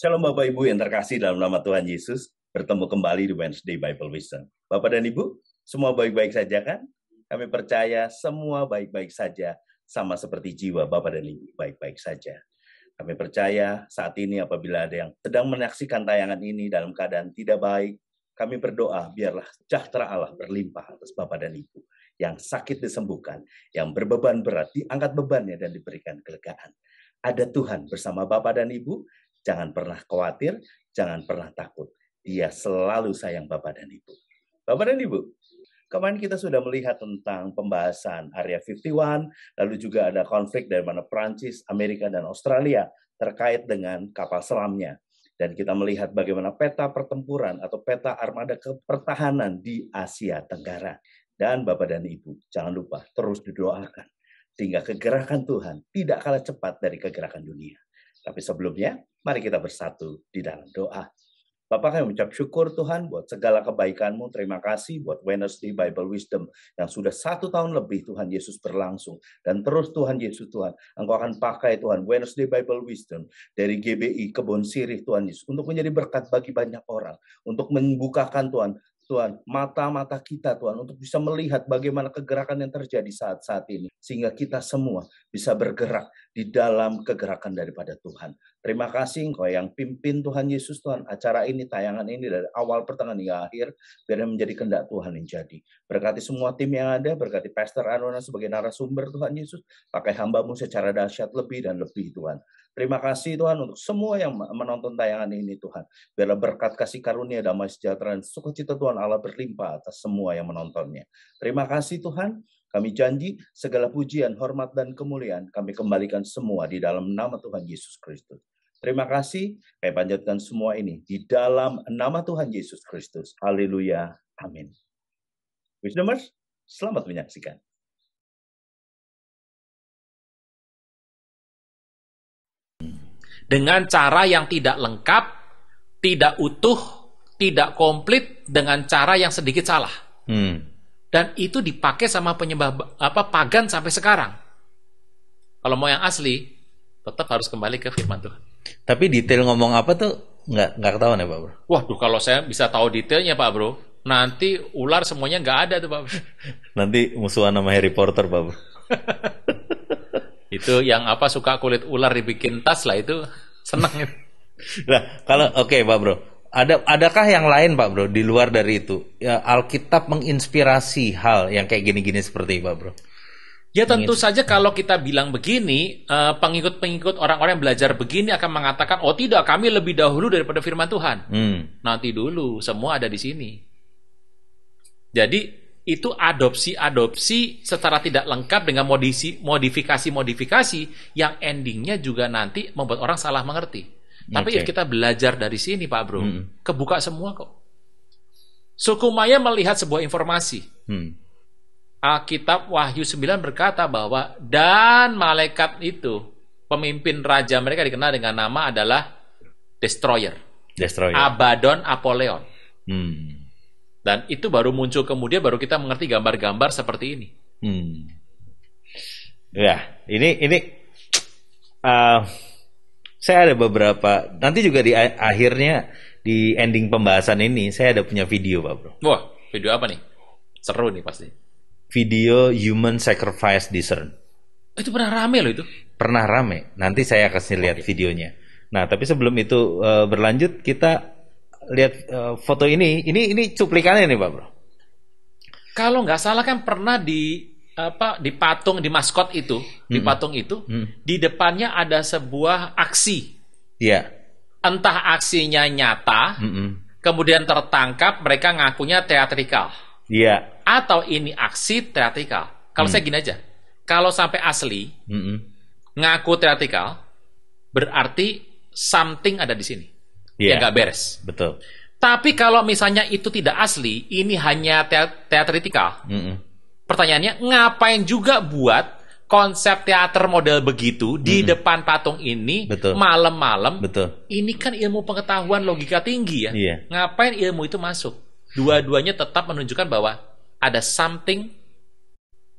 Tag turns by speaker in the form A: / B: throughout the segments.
A: Shalom Bapak Ibu yang terkasih dalam nama Tuhan Yesus. Bertemu kembali di Wednesday Bible Wisdom. Bapak dan Ibu, semua baik-baik saja kan? Kami percaya semua baik-baik saja, sama seperti jiwa Bapak dan Ibu baik-baik saja. Kami percaya saat ini apabila ada yang sedang menyaksikan tayangan ini dalam keadaan tidak baik, kami berdoa biarlah sejahtera Allah berlimpah atas Bapak dan Ibu. Yang sakit disembuhkan, yang berbeban berat diangkat bebannya dan diberikan kelegaan. Ada Tuhan bersama Bapak dan Ibu. Jangan pernah khawatir, jangan pernah takut. Dia selalu sayang Bapak dan Ibu. Bapak dan Ibu, kemarin kita sudah melihat tentang pembahasan Area 51, lalu juga ada konflik dari mana Prancis, Amerika, dan Australia terkait dengan kapal selamnya. Dan kita melihat bagaimana peta pertempuran atau peta armada pertahanan di Asia Tenggara. Dan Bapak dan Ibu, jangan lupa terus didoakan. Sehingga kegerakan Tuhan tidak kalah cepat dari kegerakan dunia. Tapi sebelumnya, mari kita bersatu di dalam doa. Bapak, kami mengucap syukur Tuhan buat segala kebaikan-Mu. Terima kasih buat Wednesday Bible Wisdom yang sudah 1 tahun lebih Tuhan Yesus berlangsung. Dan terus Tuhan Yesus Tuhan, Engkau akan pakai Tuhan Wednesday Bible Wisdom dari GBI Kebon Sirih Tuhan Yesus untuk menjadi berkat bagi banyak orang. Untuk membukakan Tuhan, mata-mata kita Tuhan untuk bisa melihat bagaimana kegerakan yang terjadi saat-saat ini. Sehingga kita semua bisa bergerak di dalam kegerakan daripada Tuhan. Terima kasih Engkau yang pimpin Tuhan Yesus Tuhan. Acara ini, tayangan ini dari awal, pertengahan hingga akhir. Biar menjadi kehendak Tuhan yang jadi. Berkati semua tim yang ada, berkati Pastor Arona sebagai narasumber Tuhan Yesus. Pakai hamba-Mu secara dahsyat lebih dan lebih Tuhan. Terima kasih Tuhan untuk semua yang menonton tayangan ini Tuhan. Biarlah berkat kasih karunia, damai sejahtera, dan sukacita Tuhan Allah berlimpah atas semua yang menontonnya. Terima kasih Tuhan. Kami janji segala pujian, hormat, dan kemuliaan kami kembalikan semua di dalam nama Tuhan Yesus Kristus. Terima kasih. Kami panjatkan semua ini di dalam nama Tuhan Yesus Kristus. Haleluya. Amin. Wisdomers, selamat menyaksikan.
B: Dengan cara yang tidak lengkap, tidak utuh, tidak komplit, dengan cara yang sedikit salah. Dan itu dipakai sama penyembah pagan sampai sekarang. Kalau mau yang asli, tetap harus kembali ke firman Tuhan.
C: Tapi detail ngomong apa tuh nggak ketahuan ya Pak Bro?
B: Waduh, kalau saya bisa tahu detailnya Pak Bro, nanti ular semuanya nggak ada tuh Pak Bro.
C: Nanti musuhan sama Harry Potter Pak Bro.
B: Itu yang suka kulit ular dibikin tas lah, itu senang.
C: Nah, kalau oke, Pak Bro. Adakah yang lain Pak Bro di luar dari itu? Ya, Alkitab menginspirasi hal yang kayak gini-gini seperti Pak Bro.
B: Ya tentu saja kalau kita bilang begini, pengikut-pengikut orang-orang yang belajar begini akan mengatakan, oh tidak, kami lebih dahulu daripada firman Tuhan. Nanti dulu, semua ada di sini. Jadi itu adopsi secara tidak lengkap dengan modifikasi yang endingnya juga nanti membuat orang salah mengerti. Tapi if kita belajar dari sini Pak Bro, kebuka semua kok. Suku Maya melihat sebuah informasi. Alkitab Wahyu 9 berkata bahwa dan malaikat itu, pemimpin raja mereka dikenal dengan nama adalah Destroyer. Abaddon Apollyon. Dan itu baru muncul kemudian, baru kita mengerti gambar-gambar seperti ini.
C: Ya, ini saya ada beberapa, nanti juga di akhirnya, di ending pembahasan ini, saya ada punya video Pak Bro.
B: Wah, video apa nih? Seru nih pasti.
C: Video Human Sacrifice Discern.
B: Itu pernah rame loh itu?
C: Pernah rame, nanti saya kasih lihat videonya. Nah, tapi sebelum itu berlanjut, kita lihat foto ini cuplikannya nih Pak Bro.
B: Kalau nggak salah kan pernah di patung, di maskot itu, di patung itu, di depannya ada sebuah aksi.
C: Iya.
B: Entah aksinya nyata, kemudian tertangkap, mereka ngakunya teatrikal.
C: Iya.
B: Atau ini aksi teatrikal. Kalau saya gini aja, kalau sampai asli, ngaku teatrikal, berarti something ada di sini. Yang nggak beres.
C: Betul.
B: Tapi kalau misalnya itu tidak asli, ini hanya teatrikal. Pertanyaannya, ngapain juga buat konsep teater model begitu di depan patung ini malam-malam?
C: Betul.
B: Ini kan ilmu pengetahuan logika tinggi ya.
C: Iya.
B: Ngapain ilmu itu masuk? Dua-duanya tetap menunjukkan bahwa ada something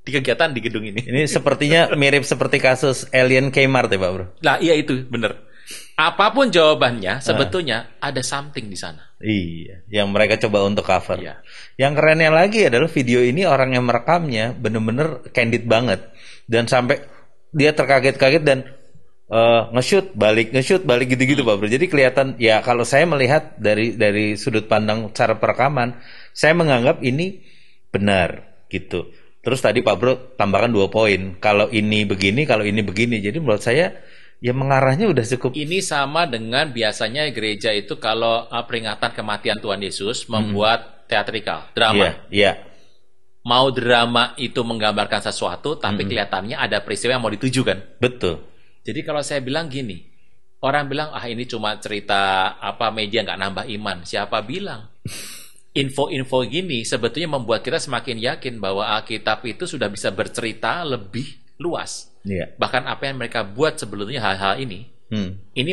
B: di kegiatan di gedung ini.
C: Ini sepertinya mirip seperti kasus Alien Kmart ya Pak Bro?
B: Nah iya itu, bener. apapun jawabannya, sebetulnya ada something di sana.
C: Iya, yang mereka coba untuk cover.
B: Iya.
C: Yang kerennya lagi adalah video ini orang yang merekamnya bener-bener candid banget. Dan sampai dia terkaget-kaget dan nge-shoot balik gitu-gitu Pak Bro. Jadi kelihatan, ya kalau saya melihat dari sudut pandang cara perekaman, saya menganggap ini benar gitu. Terus tadi Pak Bro tambahkan 2 poin. Kalau ini begini, kalau ini begini. Jadi menurut saya ya mengarahnya udah cukup.
B: Ini sama dengan biasanya gereja itu kalau peringatan kematian Tuhan Yesus membuat teatrikal, drama.
C: Iya.
B: Mau drama itu menggambarkan sesuatu, tapi kelihatannya ada peristiwa yang mau ditujukan.
C: Betul.
B: Jadi kalau saya bilang gini, orang bilang, ini cuma cerita media nggak nambah iman. Siapa bilang? Info-info gini sebetulnya membuat kita semakin yakin bahwa Alkitab itu sudah bisa bercerita lebih luas.
C: Iya.
B: Bahkan apa yang mereka buat sebelumnya hal-hal ini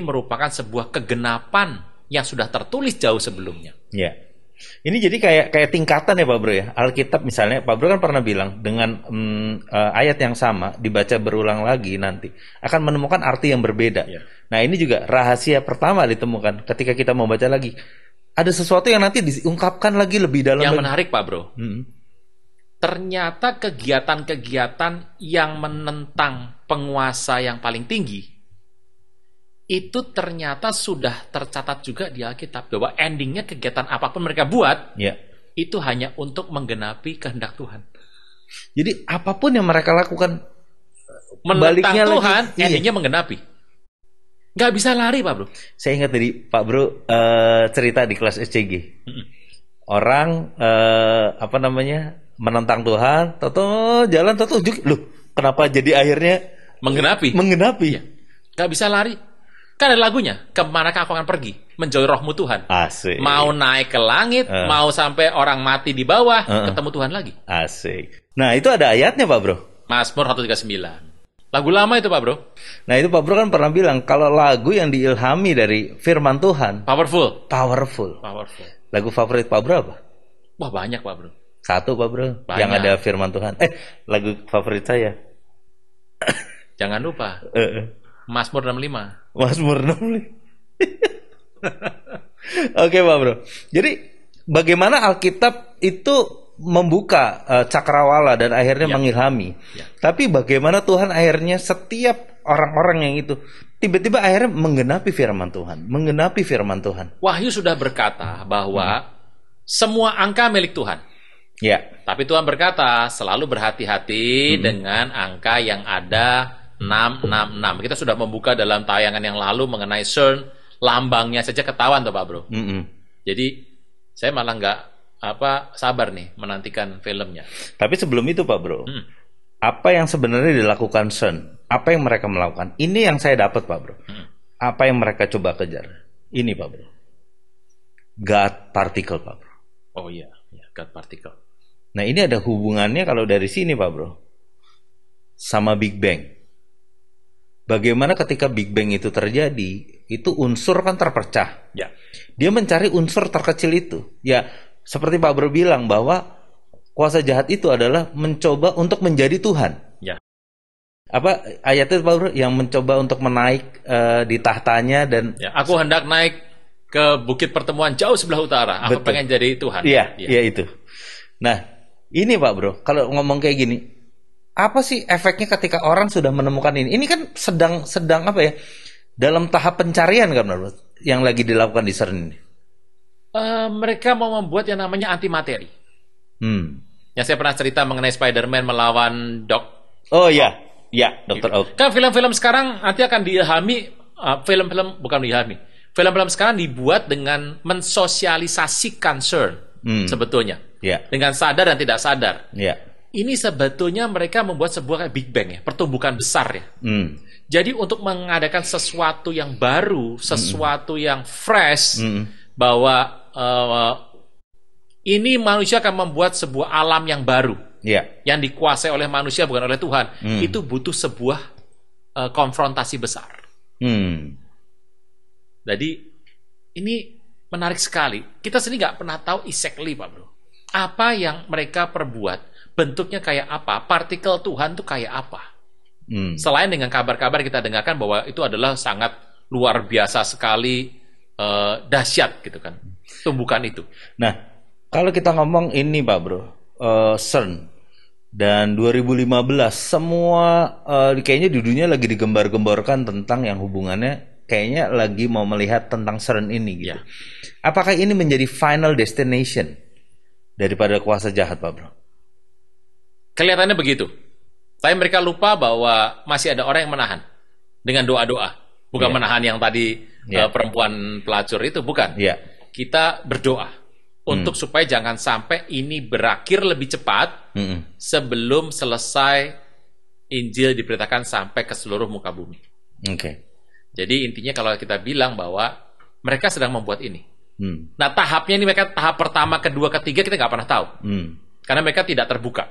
B: merupakan sebuah kegenapan yang sudah tertulis jauh sebelumnya.
C: Iya. Ini jadi kayak tingkatan ya Pak Bro ya. Alkitab misalnya, Pak Bro kan pernah bilang dengan ayat yang sama dibaca berulang lagi nanti akan menemukan arti yang berbeda.
B: Iya.
C: Nah ini juga rahasia pertama ditemukan ketika kita membaca lagi. Ada sesuatu yang nanti diungkapkan lagi lebih dalam.
B: Yang menarik Pak Bro, ternyata kegiatan-kegiatan yang menentang penguasa yang paling tinggi itu ternyata sudah tercatat juga di Alkitab bahwa endingnya kegiatan apapun mereka buat itu hanya untuk menggenapi kehendak Tuhan.
C: Jadi apapun yang mereka lakukan
B: menentang Tuhan lagi, endingnya menggenapi. Nggak bisa lari Pak Bro.
C: Saya ingat tadi Pak Bro cerita di kelas SCG. Orang menentang Tuhan, jalan loh, kenapa jadi akhirnya
B: menggenapi?
C: Ya.
B: Gak bisa lari. Kan ada lagunya, kemanakah aku akan pergi? Menjauhi rohmu Tuhan.
C: Asik.
B: Mau naik ke langit, mau sampai orang mati di bawah, ketemu Tuhan lagi.
C: Asik. Nah itu ada ayatnya Pak Bro.
B: Mazmur 139. Lagu lama itu Pak Bro.
C: Nah itu Pak Bro kan pernah bilang, kalau lagu yang diilhami dari firman Tuhan,
B: Powerful.
C: Lagu favorit Pak Bro apa?
B: Wah banyak Pak Bro.
C: Satu Pak Bro,
B: banyak.
C: yang ada firman Tuhan. Lagu favorit saya.
B: Jangan lupa. Mazmur 65.
C: Mazmur 65. Oke Pak Bro. Jadi bagaimana Alkitab itu membuka cakrawala dan akhirnya mengilhami. Tapi bagaimana Tuhan akhirnya setiap orang-orang yang itu tiba-tiba akhirnya menggenapi firman Tuhan.
B: Wahyu sudah berkata bahwa semua angka milik Tuhan.
C: Ya.
B: Tapi Tuhan berkata, selalu berhati-hati dengan angka yang ada 666. Kita sudah membuka dalam tayangan yang lalu mengenai CERN, lambangnya saja ketahuan tuh Pak Bro. Jadi saya malah nggak sabar nih menantikan filmnya.
C: Tapi sebelum itu Pak Bro, apa yang sebenarnya dilakukan CERN? Apa yang mereka melakukan? Ini yang saya dapat Pak Bro. Apa yang mereka coba kejar? Ini Pak Bro. God particle Pak Bro.
B: Oh iya, God particle.
C: Nah ini ada hubungannya kalau dari sini Pak Bro sama Big Bang. Bagaimana ketika Big Bang itu terjadi, itu unsur kan terpecah.
B: Ya.
C: Dia mencari unsur terkecil itu. Ya seperti Pak Bro bilang bahwa kuasa jahat itu adalah mencoba untuk menjadi Tuhan.
B: Ya.
C: Apa ayatnya Pak Bro yang mencoba untuk menaik di tahtanya dan
B: aku hendak naik ke bukit pertemuan jauh sebelah utara. Aku pengen jadi Tuhan.
C: Iya itu. Nah, ini Pak Bro, kalau ngomong kayak gini, apa sih efeknya ketika orang sudah menemukan ini? Ini kan sedang apa ya? Dalam tahap pencarian kan Bro, yang lagi dilakukan di CERN ini.
B: Mereka mau membuat yang namanya antimateri. Yang saya pernah cerita mengenai Spider-Man melawan Doc.
C: Oh iya, Dr. Oak.
B: Kan film-film sekarang nanti akan diilhami, film-film sekarang dibuat dengan mensosialisasikan CERN sebetulnya. Dengan sadar dan tidak sadar. Ini sebetulnya mereka membuat sebuah Big Bang ya, pertumbuhan besar ya. Jadi untuk mengadakan sesuatu yang baru, sesuatu yang fresh, bahwa ini manusia akan membuat sebuah alam yang baru, yang dikuasai oleh manusia bukan oleh Tuhan. Itu butuh sebuah konfrontasi besar. Jadi ini menarik sekali. Kita sendiri nggak pernah tahu exactly Pak Bro. Apa yang mereka perbuat, bentuknya kayak apa, partikel Tuhan itu kayak apa. Selain dengan kabar-kabar kita dengarkan bahwa itu adalah sangat luar biasa sekali, dahsyat gitu kan, tumbukan itu.
C: Nah, kalau kita ngomong ini Pak Bro, CERN dan 2015 semua kayaknya di dunia lagi digembar-gemborkan tentang yang hubungannya kayaknya lagi mau melihat tentang CERN ini gitu.
B: Ya.
C: Apakah ini menjadi final destination daripada kuasa jahat Pak Bro?
B: Kelihatannya begitu. Tapi mereka lupa bahwa masih ada orang yang menahan dengan doa-doa. Bukan menahan yang tadi perempuan pelacur itu, bukan. Kita berdoa untuk supaya jangan sampai ini berakhir lebih cepat sebelum selesai Injil diberitakan sampai ke seluruh muka bumi. Jadi intinya kalau kita bilang bahwa mereka sedang membuat ini. Nah tahapnya ini mereka tahap pertama, kedua, ketiga kita nggak pernah tahu. Karena mereka tidak terbuka.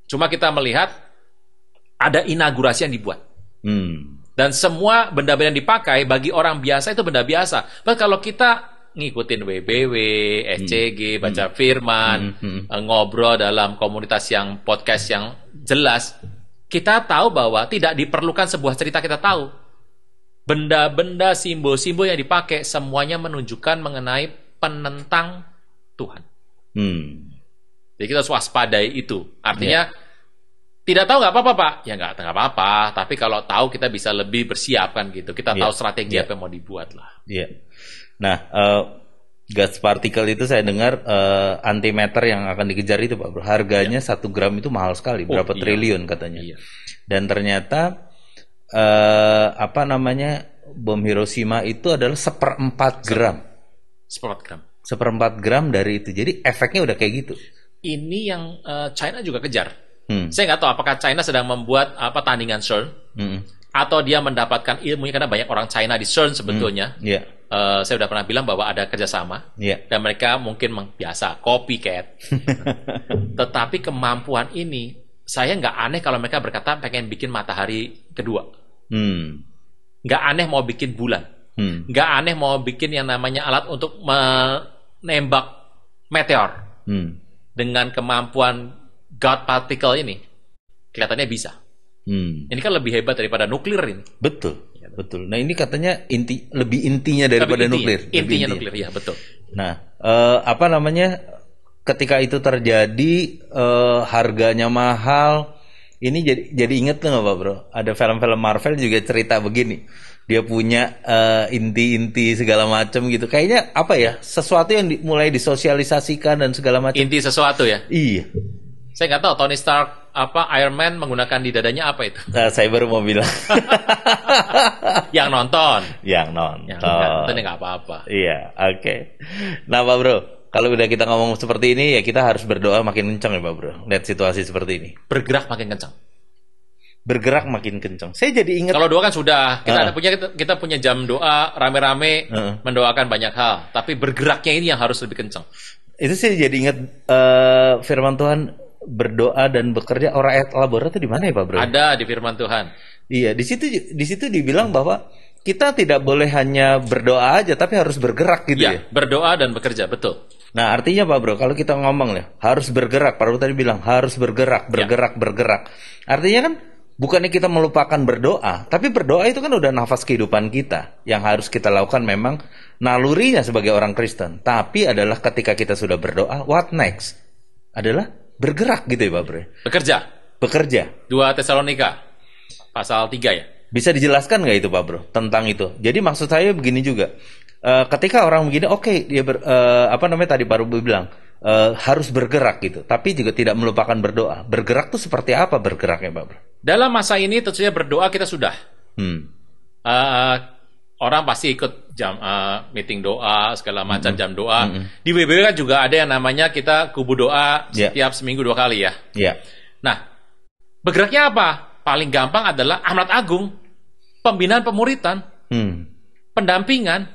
B: Cuma kita melihat ada inaugurasi yang dibuat. Dan semua benda-benda yang dipakai bagi orang biasa itu benda biasa. Tapi kalau kita ngikutin WBW, SCG, baca firman, ngobrol dalam komunitas yang podcast yang jelas, kita tahu bahwa tidak diperlukan sebuah cerita kita tahu. Benda-benda, simbol-simbol yang dipakai semuanya menunjukkan mengenai penentang Tuhan. Jadi kita harus waspadai itu. Artinya tidak tahu nggak apa-apa Pak, ya nggak apa-apa. Tapi kalau tahu kita bisa lebih bersiap kan gitu. Kita tahu strategi apa yang mau dibuat lah.
C: Nah, gas partikel itu saya dengar antimatter yang akan dikejar itu Pak Bro. Harganya 1 gram itu mahal sekali, berapa triliun katanya. Dan ternyata bom Hiroshima itu adalah 1/4 gram. 1/4 gram dari itu. Jadi efeknya udah kayak gitu.
B: Ini yang China juga kejar. Saya nggak tahu apakah China sedang membuat tandingan CERN atau dia mendapatkan ilmunya, karena banyak orang China di CERN sebetulnya. Saya sudah pernah bilang bahwa ada kerjasama dan mereka mungkin biasa copycat. Tetapi kemampuan ini saya nggak aneh kalau mereka berkata pengen bikin matahari kedua. Nggak aneh mau bikin bulan. Nggak aneh mau bikin yang namanya alat untuk menembak meteor. Dengan kemampuan God particle ini kelihatannya bisa. Ini kan lebih hebat daripada nuklir ini.
C: Betul. Nah ini katanya lebih intinya daripada nuklir.
B: Intinya nuklir, ya betul.
C: Nah, ketika itu terjadi harganya mahal. Ini jadi inget tuh nggak Pak Bro? Ada film-film Marvel juga cerita begini. Dia punya inti-inti segala macam gitu. Kayaknya sesuatu yang mulai disosialisasikan dan segala macam.
B: Inti sesuatu ya?
C: Iya.
B: Saya nggak tahu Tony Stark Iron Man menggunakan di dadanya apa itu?
C: Saya baru mau bilang.
B: Yang nonton nggak apa-apa.
C: Iya, oke. Nah Pak Bro, kalau udah kita ngomong seperti ini ya kita harus berdoa makin kencang ya Pak Bro. Lihat situasi seperti ini.
B: Bergerak makin kencang.
C: Saya jadi ingat.
B: Kalau doa kan sudah kita punya jam doa rame-rame mendoakan banyak hal. Tapi bergeraknya ini yang harus lebih kencang.
C: Itu saya jadi ingat firman Tuhan. Berdoa dan bekerja, ora et labora itu di mana ya Pak Bro?
B: Ada di firman Tuhan.
C: Iya, di situ dibilang bahwa kita tidak boleh hanya berdoa aja, tapi harus bergerak gitu ya.
B: Berdoa dan bekerja, betul.
C: Nah, artinya Pak Bro, kalau kita ngomong harus bergerak. Pak Bro tadi bilang harus bergerak. Artinya kan bukannya kita melupakan berdoa, tapi berdoa itu kan udah nafas kehidupan kita. Yang harus kita lakukan memang nalurinya sebagai orang Kristen. Tapi adalah ketika kita sudah berdoa, what next? Adalah bergerak gitu ya Pak Bro. Bekerja. 2
B: Tesalonika pasal 3 ya.
C: Bisa dijelaskan nggak itu Pak Bro tentang itu? Jadi maksud saya begini juga. Ketika orang begini, dia tadi Pak Bro bilang harus bergerak gitu, tapi juga tidak melupakan berdoa. Bergerak tuh seperti apa bergeraknya Pak Bro?
B: Dalam masa ini tentunya berdoa kita sudah. Orang pasti ikut jam meeting doa segala macam jam doa. Di WBW kan juga ada yang namanya kita kubu doa setiap seminggu 2 kali ya. Nah, bergeraknya apa? Paling gampang adalah Amanat Agung, pembinaan pemuritan, pendampingan.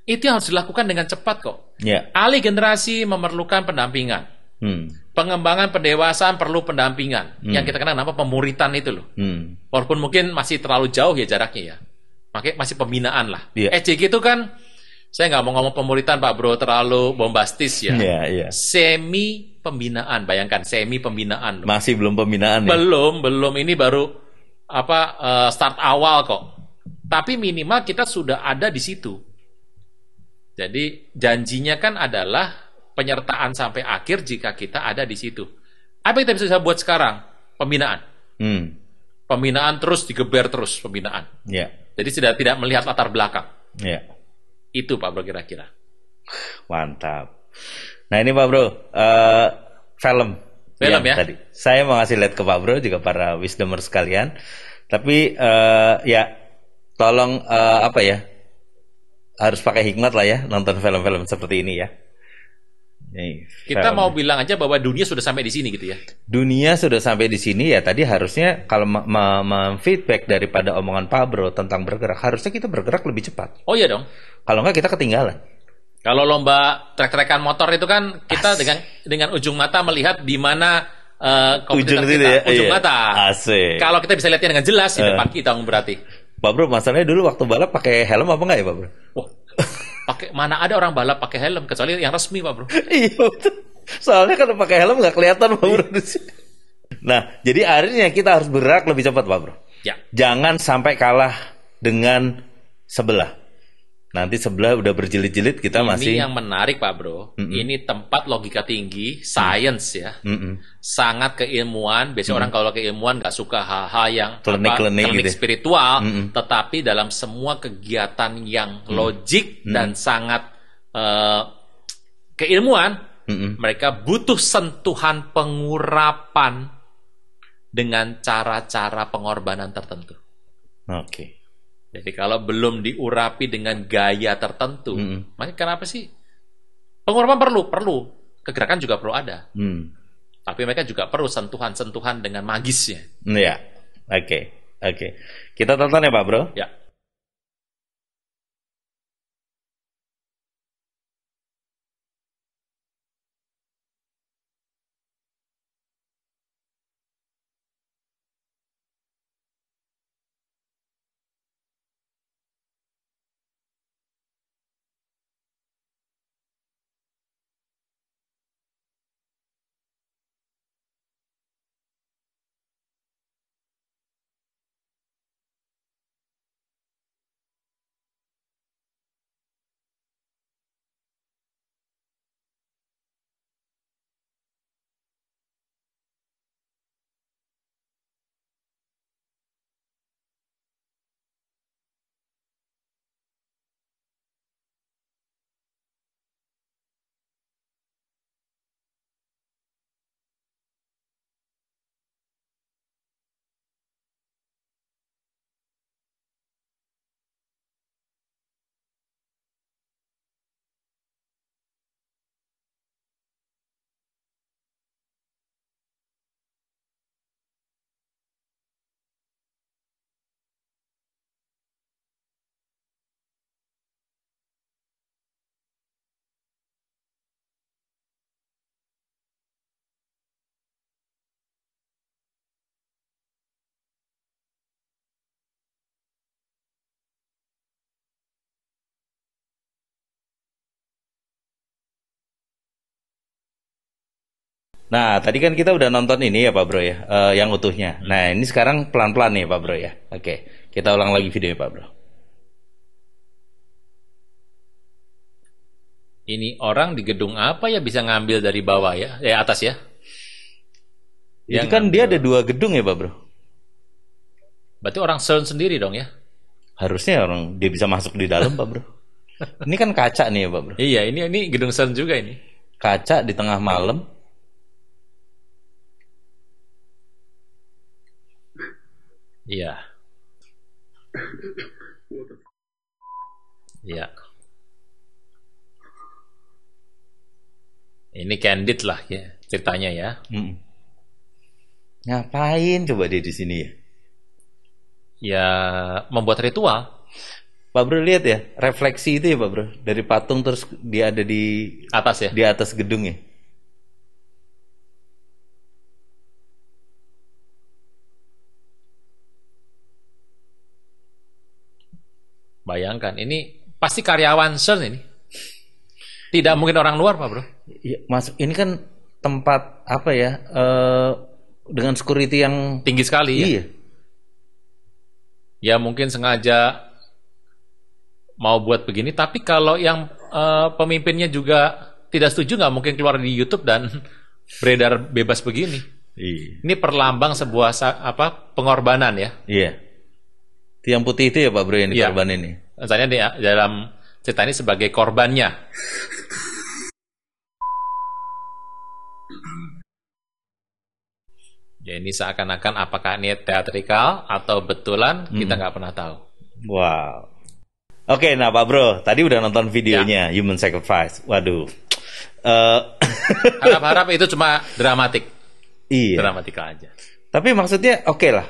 B: Itu yang harus dilakukan dengan cepat kok. Alih generasi memerlukan pendampingan. Pengembangan pendewasaan perlu pendampingan. Yang kita kenal nama pemuritan itu loh. Walaupun mungkin masih terlalu jauh ya jaraknya ya. Makanya masih pembinaan lah. SCG itu kan, saya nggak mau ngomong pemuritan Pak Bro, terlalu bombastis ya. Semi pembinaan, bayangkan semi pembinaan.
C: Masih belum pembinaan ya?
B: Belum. Ini baru start awal kok. Tapi minimal kita sudah ada di situ. Jadi janjinya kan adalah penyertaan sampai akhir jika kita ada di situ. Apa yang kita bisa buat sekarang? Pembinaan. Pembinaan terus digeber terus pembinaan. Jadi sudah tidak melihat latar belakang. Itu Pak Bro kira-kira.
C: Mantap. Nah ini Pak Bro, film
B: ya
C: tadi. Saya mau ngasih lihat ke Pak Bro juga para wisdomers sekalian. Tapi ya tolong apa ya, harus pakai hikmat lah ya nonton film-film seperti ini ya.
B: Kita mau bilang aja bahwa dunia sudah sampai di sini gitu ya.
C: Dunia sudah sampai di sini ya. Tadi harusnya kalau feedback daripada omongan Pak Bro tentang bergerak, harusnya kita bergerak lebih cepat.
B: Oh iya dong.
C: Kalau enggak kita ketinggalan.
B: Kalau lomba trek-trekan motor itu kan kita dengan ujung mata melihat di mana
C: ujung
B: kita,
C: ya?
B: ujung mata.
C: Asik.
B: Kalau kita bisa lihatnya dengan jelas di depan kita berarti.
C: Pak Bro, masalahnya dulu waktu balap pakai helm apa enggak ya Pak Bro?
B: Wah, mana ada orang balap pakai helm kecuali yang resmi Pak Bro.
C: Iya betul. Soalnya kalau pakai helm nggak kelihatan Pak Bro di sini. Nah, jadi akhirnya kita harus bergerak lebih cepat Pak Bro.
B: Ya.
C: Jangan sampai kalah dengan sebelah. Nanti sebelah udah berjilid-jilid kita masih.
B: Ini yang menarik Pak Bro. Ini tempat logika tinggi, science ya. Sangat keilmuan. Biasanya orang kalau keilmuan nggak suka hal-hal yang klinik gitu. Spiritual. Tetapi dalam semua kegiatan yang logik dan sangat keilmuan, mereka butuh sentuhan pengurapan dengan cara-cara pengorbanan tertentu.
C: Oke.
B: Jadi kalau belum diurapi dengan gaya tertentu, makanya kenapa sih pengorbanan perlu, kegerakan juga perlu ada. Tapi mereka juga perlu sentuhan-sentuhan dengan magisnya.
C: Iya, oke. Kita tonton ya Pak Bro.
B: Ya.
C: Nah, tadi kan kita udah nonton ini ya Pak Bro ya, yang utuhnya. Nah, ini sekarang pelan-pelan nih Pak Bro ya. Oke, kita ulang lagi videonya Pak Bro.
B: Ini orang di gedung apa ya bisa ngambil dari bawah ya? Atas ya?
C: Itu kan dia ada 2 gedung ya Pak Bro.
B: Berarti orang CERN sendiri dong ya?
C: Harusnya orang dia bisa masuk di dalam Pak Bro. Ini kan kaca nih ya Pak Bro.
B: Iya, ini gedung CERN juga ini.
C: Kaca di tengah malam.
B: Iya. Iya. Ini candid lah ya ceritanya ya.
C: Ngapain coba dia di sini ya?
B: Ya membuat ritual.
C: Pak Bro lihat ya, refleksi itu ya Pak Bro, dari patung terus dia ada di
B: atas ya.
C: Di atas gedung ya.
B: Bayangkan, ini pasti karyawan CERN ini. Tidak mungkin orang luar, Pak Bro.
C: Ya, masuk ini kan tempat apa ya? Dengan security yang
B: tinggi sekali ya.
C: Iya.
B: Ya mungkin sengaja mau buat begini. Tapi kalau yang pemimpinnya juga tidak setuju, nggak mungkin keluar di YouTube dan beredar bebas begini.
C: Iya.
B: Ini perlambang sebuah pengorbanan ya.
C: Iya. Tiang putih itu ya Pak Bro yang
B: Iya.
C: dikorban ini.
B: Misalnya dalam cerita ini sebagai korbannya. Ya ini seakan-akan apakah ini teatrikal atau betulan, kita nggak pernah tahu.
C: Wow. Oke, nah Pak Bro, tadi udah nonton videonya Human Sacrifice. Waduh.
B: Harap-harap itu cuma dramatik.
C: Iya.
B: Dramatikal aja.
C: Tapi maksudnya oke lah.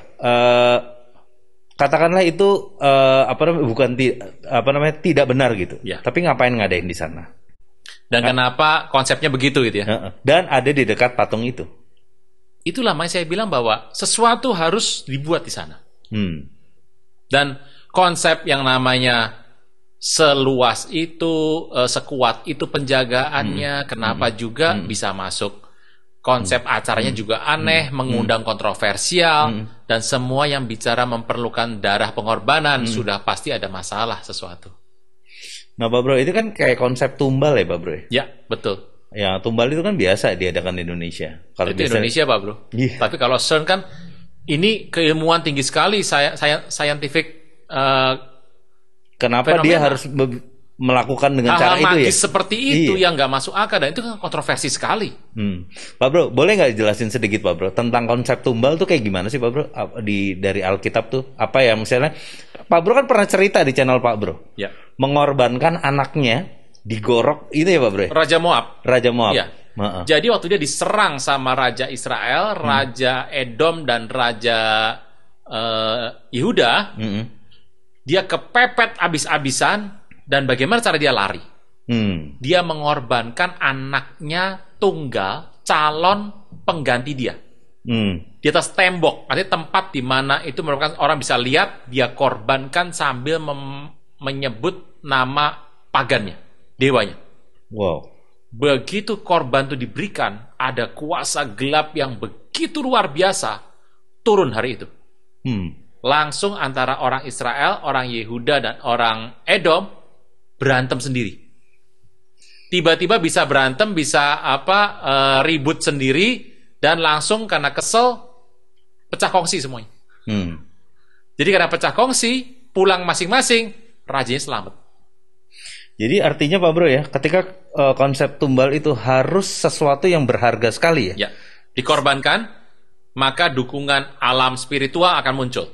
C: Katakanlah itu bukan tidak benar gitu.
B: Ya.
C: Tapi ngapain ngadain di sana?
B: Dan kenapa konsepnya begitu gitu ya?
C: Dan ada di dekat patung itu.
B: Itulah makanya saya bilang bahwa sesuatu harus dibuat di sana. Dan konsep yang namanya seluas itu, sekuat itu penjagaannya, kenapa juga bisa masuk. Konsep acaranya juga aneh, mengundang kontroversial, dan semua yang bicara memerlukan darah pengorbanan, sudah pasti ada masalah sesuatu.
C: Nah Pak Bro, itu kan kayak konsep tumbal ya Pak Bro?
B: Ya, betul.
C: Ya, tumbal itu kan biasa diadakan di Indonesia.
B: Kalau itu Indonesia Pak Bro.
C: Yeah.
B: Tapi kalau CERN kan, ini keilmuan tinggi sekali, scientific
C: kenapa
B: fenomena.
C: dia harus melakukan dengan cara
B: hal-hal
C: itu ya?
B: magis seperti itu yang nggak masuk akal, dan itu kan kontroversi sekali.
C: Pak Bro, boleh nggak jelasin sedikit Pak Bro tentang konsep tumbal tuh kayak gimana sih Pak Bro? Dari Alkitab tuh apa ya, misalnya Pak Bro kan pernah cerita di channel Pak Bro,
B: Ya.
C: mengorbankan anaknya digorok itu ya Pak Bro?
B: Raja Moab.
C: Raja Moab.
B: Iya. Jadi waktu dia diserang sama Raja Israel, Raja Edom dan Raja Yehuda, dia kepepet abis-abisan. Dan bagaimana cara dia lari? Dia mengorbankan anaknya tunggal, calon pengganti dia. Di atas tembok, artinya tempat di mana itu merupakan orang bisa lihat, dia korbankan sambil menyebut nama pagannya, dewanya.
C: Wow.
B: Begitu korban itu diberikan, ada kuasa gelap yang begitu luar biasa turun hari itu. Langsung antara orang Israel, orang Yehuda, dan orang Edom berantem sendiri. Tiba-tiba bisa berantem, bisa ribut sendiri, dan langsung karena kesel pecah kongsi semuanya. Jadi karena pecah kongsi, pulang masing-masing, rajanya selamat.
C: Jadi artinya Pak Bro ya, ketika konsep tumbal itu harus sesuatu yang berharga sekali ya.
B: Ya, dikorbankan, maka dukungan alam spiritual akan muncul.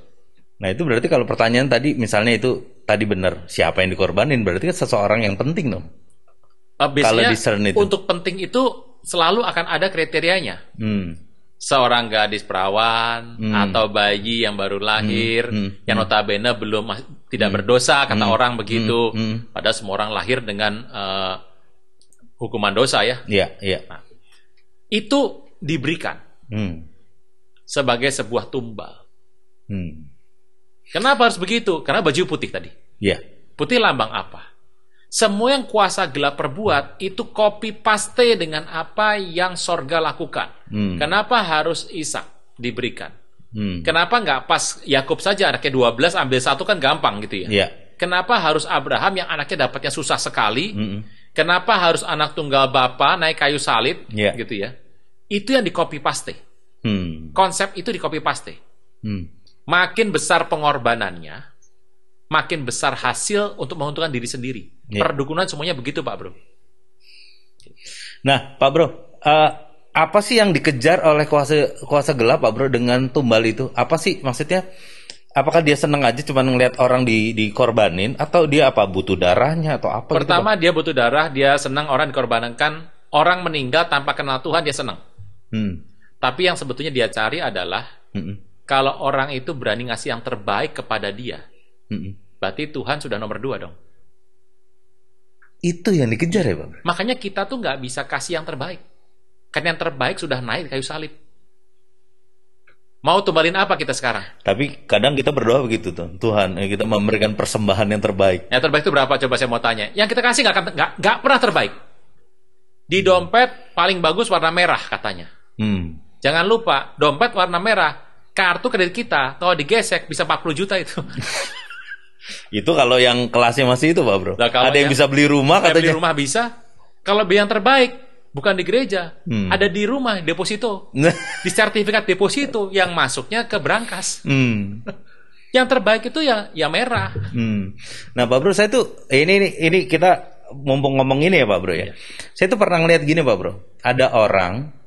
C: Nah itu berarti kalau pertanyaan tadi misalnya itu tadi benar, siapa yang dikorbanin, berarti kan seseorang yang penting dong.
B: Biasanya
C: kalau di CERN itu.
B: Untuk penting itu selalu akan ada kriterianya. Seorang gadis perawan atau bayi yang baru lahir, yang notabene tidak berdosa, kata orang begitu. Padahal semua orang lahir dengan hukuman dosa ya.
C: Iya, iya.
B: Nah, itu diberikan sebagai sebuah tumbal. Kenapa harus begitu? Karena baju putih tadi.
C: Iya.
B: Putih lambang apa? Semua yang kuasa gelap perbuat itu copy paste dengan apa yang sorga lakukan. Kenapa harus Ishak diberikan? Kenapa nggak pas Yakub saja anaknya 12 ambil satu kan gampang gitu ya?
C: Iya.
B: Kenapa harus Abraham yang anaknya dapatnya susah sekali? Kenapa harus anak tunggal bapa naik kayu salib gitu ya? Itu yang di copy paste. Konsep itu di copy paste. Makin besar pengorbanannya, makin besar hasil untuk menguntungkan diri sendiri. Perdukunan semuanya begitu, Pak Bro.
C: Nah, Pak Bro, apa sih yang dikejar oleh kuasa gelap, Pak Bro, dengan tumbal itu? Apa sih maksudnya? Apakah dia seneng aja cuma ngelihat orang dikorbanin, atau dia apa butuh darahnya atau apa?
B: Pertama
C: gitu,
B: dia butuh darah, dia senang orang dikorbankan, orang meninggal tanpa kenal Tuhan dia senang. Tapi yang sebetulnya dia cari adalah kalau orang itu berani ngasih yang terbaik kepada dia, berarti Tuhan sudah nomor 2 dong.
C: Itu yang dikejar ya, Pak?
B: Makanya kita tuh nggak bisa kasih yang terbaik. Karena yang terbaik sudah naik kayu salib. Mau tumbalin apa kita sekarang?
C: Tapi kadang kita berdoa begitu tuh, Tuhan, kita memberikan persembahan yang terbaik.
B: Yang terbaik itu berapa? Coba saya mau tanya. Yang kita kasih nggak pernah terbaik. Di dompet paling bagus warna merah katanya. Jangan lupa, dompet warna merah, kartu kredit kita kalau digesek bisa 40 juta itu.
C: Itu kalau yang kelasnya masih itu, Pak Bro.
B: Nah, kalau
C: ada yang bisa beli rumah
B: katanya.
C: katanya.
B: Beli rumah bisa. Kalau beli yang terbaik bukan di gereja, ada di rumah deposito. Di sertifikat deposito yang masuknya ke brankas. Yang terbaik itu yang merah.
C: Nah, Pak Bro, saya tuh ini kita mumpung ngomong ini ya, Pak Bro ya. Saya tuh pernah ngeliat gini, Pak Bro. Ada orang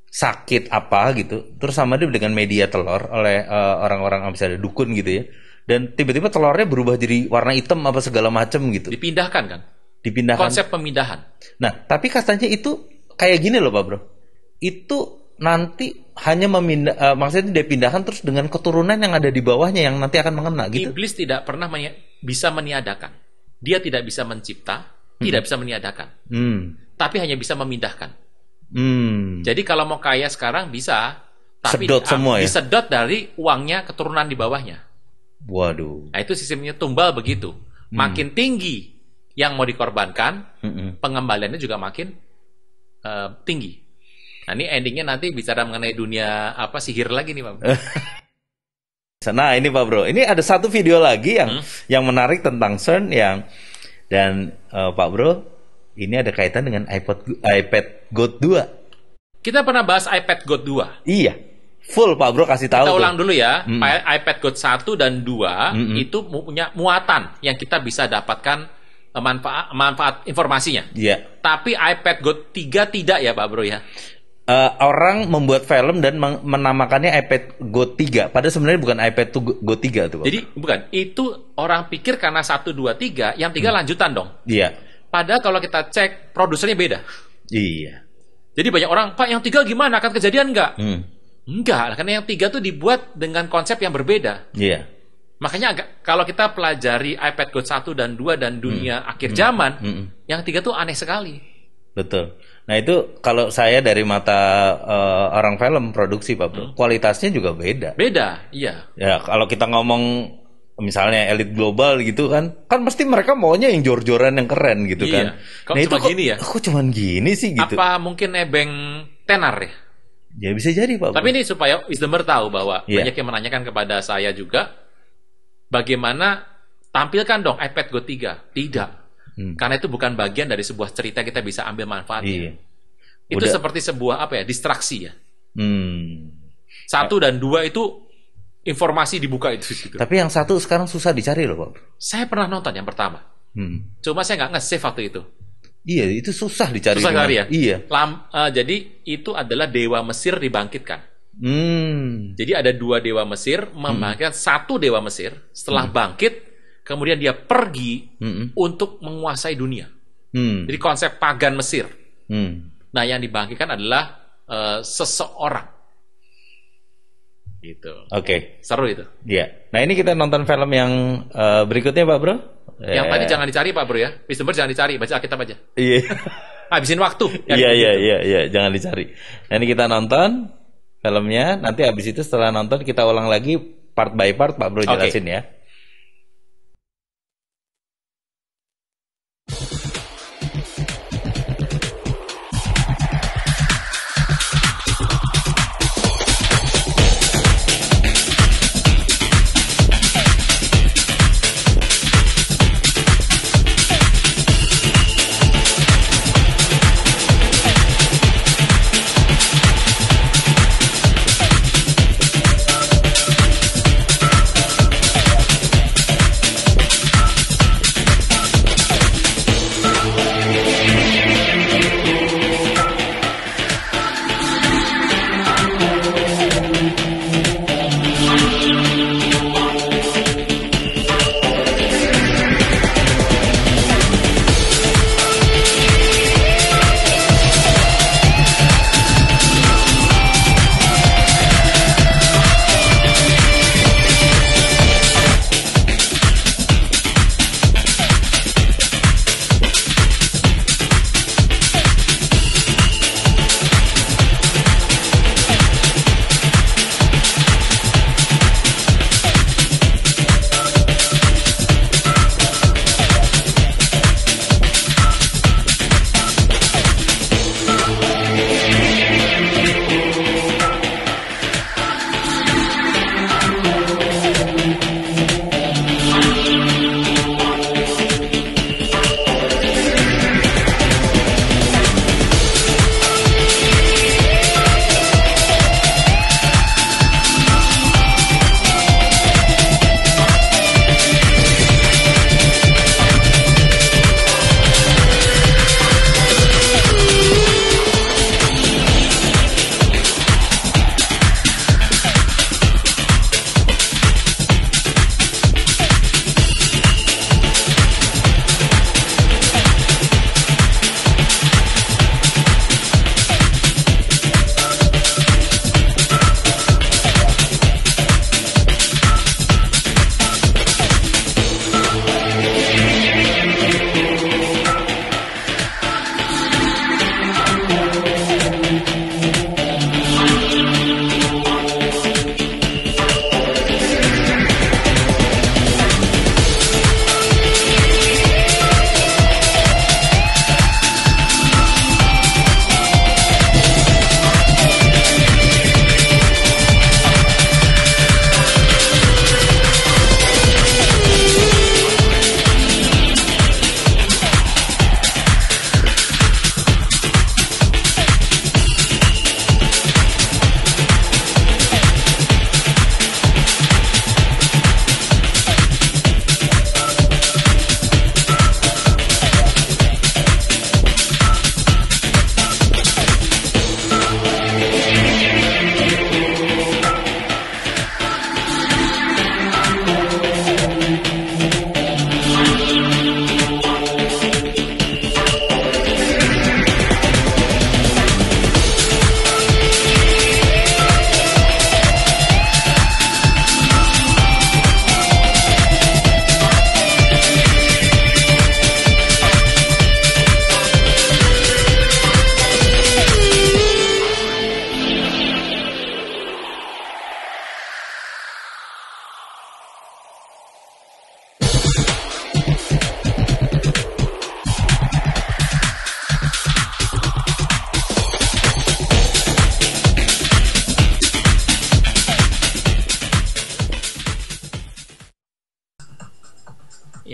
C: sakit apa gitu, terus sama dia dengan media telur oleh orang-orang misalnya dukun gitu ya. Dan tiba-tiba telurnya berubah jadi warna hitam apa segala macam gitu.
B: Dipindahkan kan?
C: Dipindahkan.
B: Konsep pemindahan.
C: Nah, tapi katanya itu kayak gini loh, Pak Bro. Itu nanti hanya maksudnya dia pindahkan terus dengan keturunan yang ada di bawahnya yang nanti akan mengena gitu.
B: Iblis tidak pernah bisa meniadakan. Dia tidak bisa mencipta, tidak bisa meniadakan. Tapi hanya bisa memindahkan. Jadi kalau mau kaya sekarang bisa, tapi
C: sedot semua ya?
B: disedot dari uangnya keturunan di bawahnya.
C: Waduh.
B: Nah, itu sistemnya tumbal begitu. Makin tinggi yang mau dikorbankan, pengembaliannya juga makin tinggi. Nah, ini endingnya nanti bicara mengenai dunia sihir lagi nih, Pak.
C: Nah, ini Pak Bro, ini ada satu video lagi yang menarik tentang CERN dan Pak Bro, ini ada kaitan dengan iPad God 2.
B: Kita pernah bahas iPad God 2.
C: Iya. Full Pak Bro kasih tahu.
B: Kita ulang dulu ya. iPad God 1 dan 2 itu punya muatan yang kita bisa dapatkan manfaat informasinya.
C: Iya.
B: Tapi iPad God 3 tidak ya, Pak Bro ya.
C: Orang membuat film dan menamakannya iPad Go 3. Padahal sebenarnya bukan iPad Go 3 tuh, Pak.
B: Jadi bukan. Itu orang pikir karena 1, 2, 3, yang 3 lanjutan dong.
C: Iya.
B: Padahal kalau kita cek produsernya beda.
C: Iya.
B: Jadi banyak orang, Pak yang 3 gimana? Akan kejadian nggak? Enggak, karena yang 3 tuh dibuat dengan konsep yang berbeda.
C: Iya.
B: Makanya kalau kita pelajari iPad God 1 dan 2 dan dunia akhir zaman, yang 3 tuh aneh sekali.
C: Betul. Nah itu kalau saya dari mata orang film produksi, Pak Bro, kualitasnya juga beda.
B: Beda, iya.
C: Ya kalau kita
B: ngomong
C: misalnya elit global gitu kan pasti mereka maunya yang jor-joran yang keren gitu kan.
B: Nah itu gini ya?
C: Kok cuman gini sih gitu?
B: Apa mungkin nebeng tenar ya?
C: Ya bisa jadi, Pak.
B: Tapi ini supaya Wisdomer tahu bahwa banyak yang menanyakan kepada saya juga, bagaimana tampilkan dong iPad Go 3? Tidak. Karena itu bukan bagian dari sebuah cerita kita bisa ambil manfaatnya. Itu seperti sebuah distraksi ya. 1 dan 2 itu informasi dibuka itu.
C: Tapi yang 1 sekarang susah dicari loh, Pak.
B: Saya pernah nonton yang pertama. Cuma saya nggak nge-save waktu itu.
C: Iya, itu susah dicari.
B: Susah cari ya?
C: Iya.
B: Jadi itu adalah dewa Mesir dibangkitkan. Jadi ada 2 dewa Mesir membangkitkan 1 dewa Mesir setelah bangkit. Kemudian dia pergi untuk menguasai dunia. Jadi konsep pagan Mesir. Nah, yang dibangkitkan adalah seseorang. Gitu.
C: Oke.
B: Seru itu.
C: Iya. Nah, ini kita nonton film yang berikutnya, Pak Bro.
B: Yang tadi jangan dicari, Pak Bro ya. Wisdomer jangan dicari, baca Alkitab aja.
C: Iya.
B: Habisin waktu.
C: Iya, jangan dicari. Nah, ini kita nonton filmnya. Nanti habis itu setelah nonton kita ulang lagi part by part, Pak Bro jelasin ya.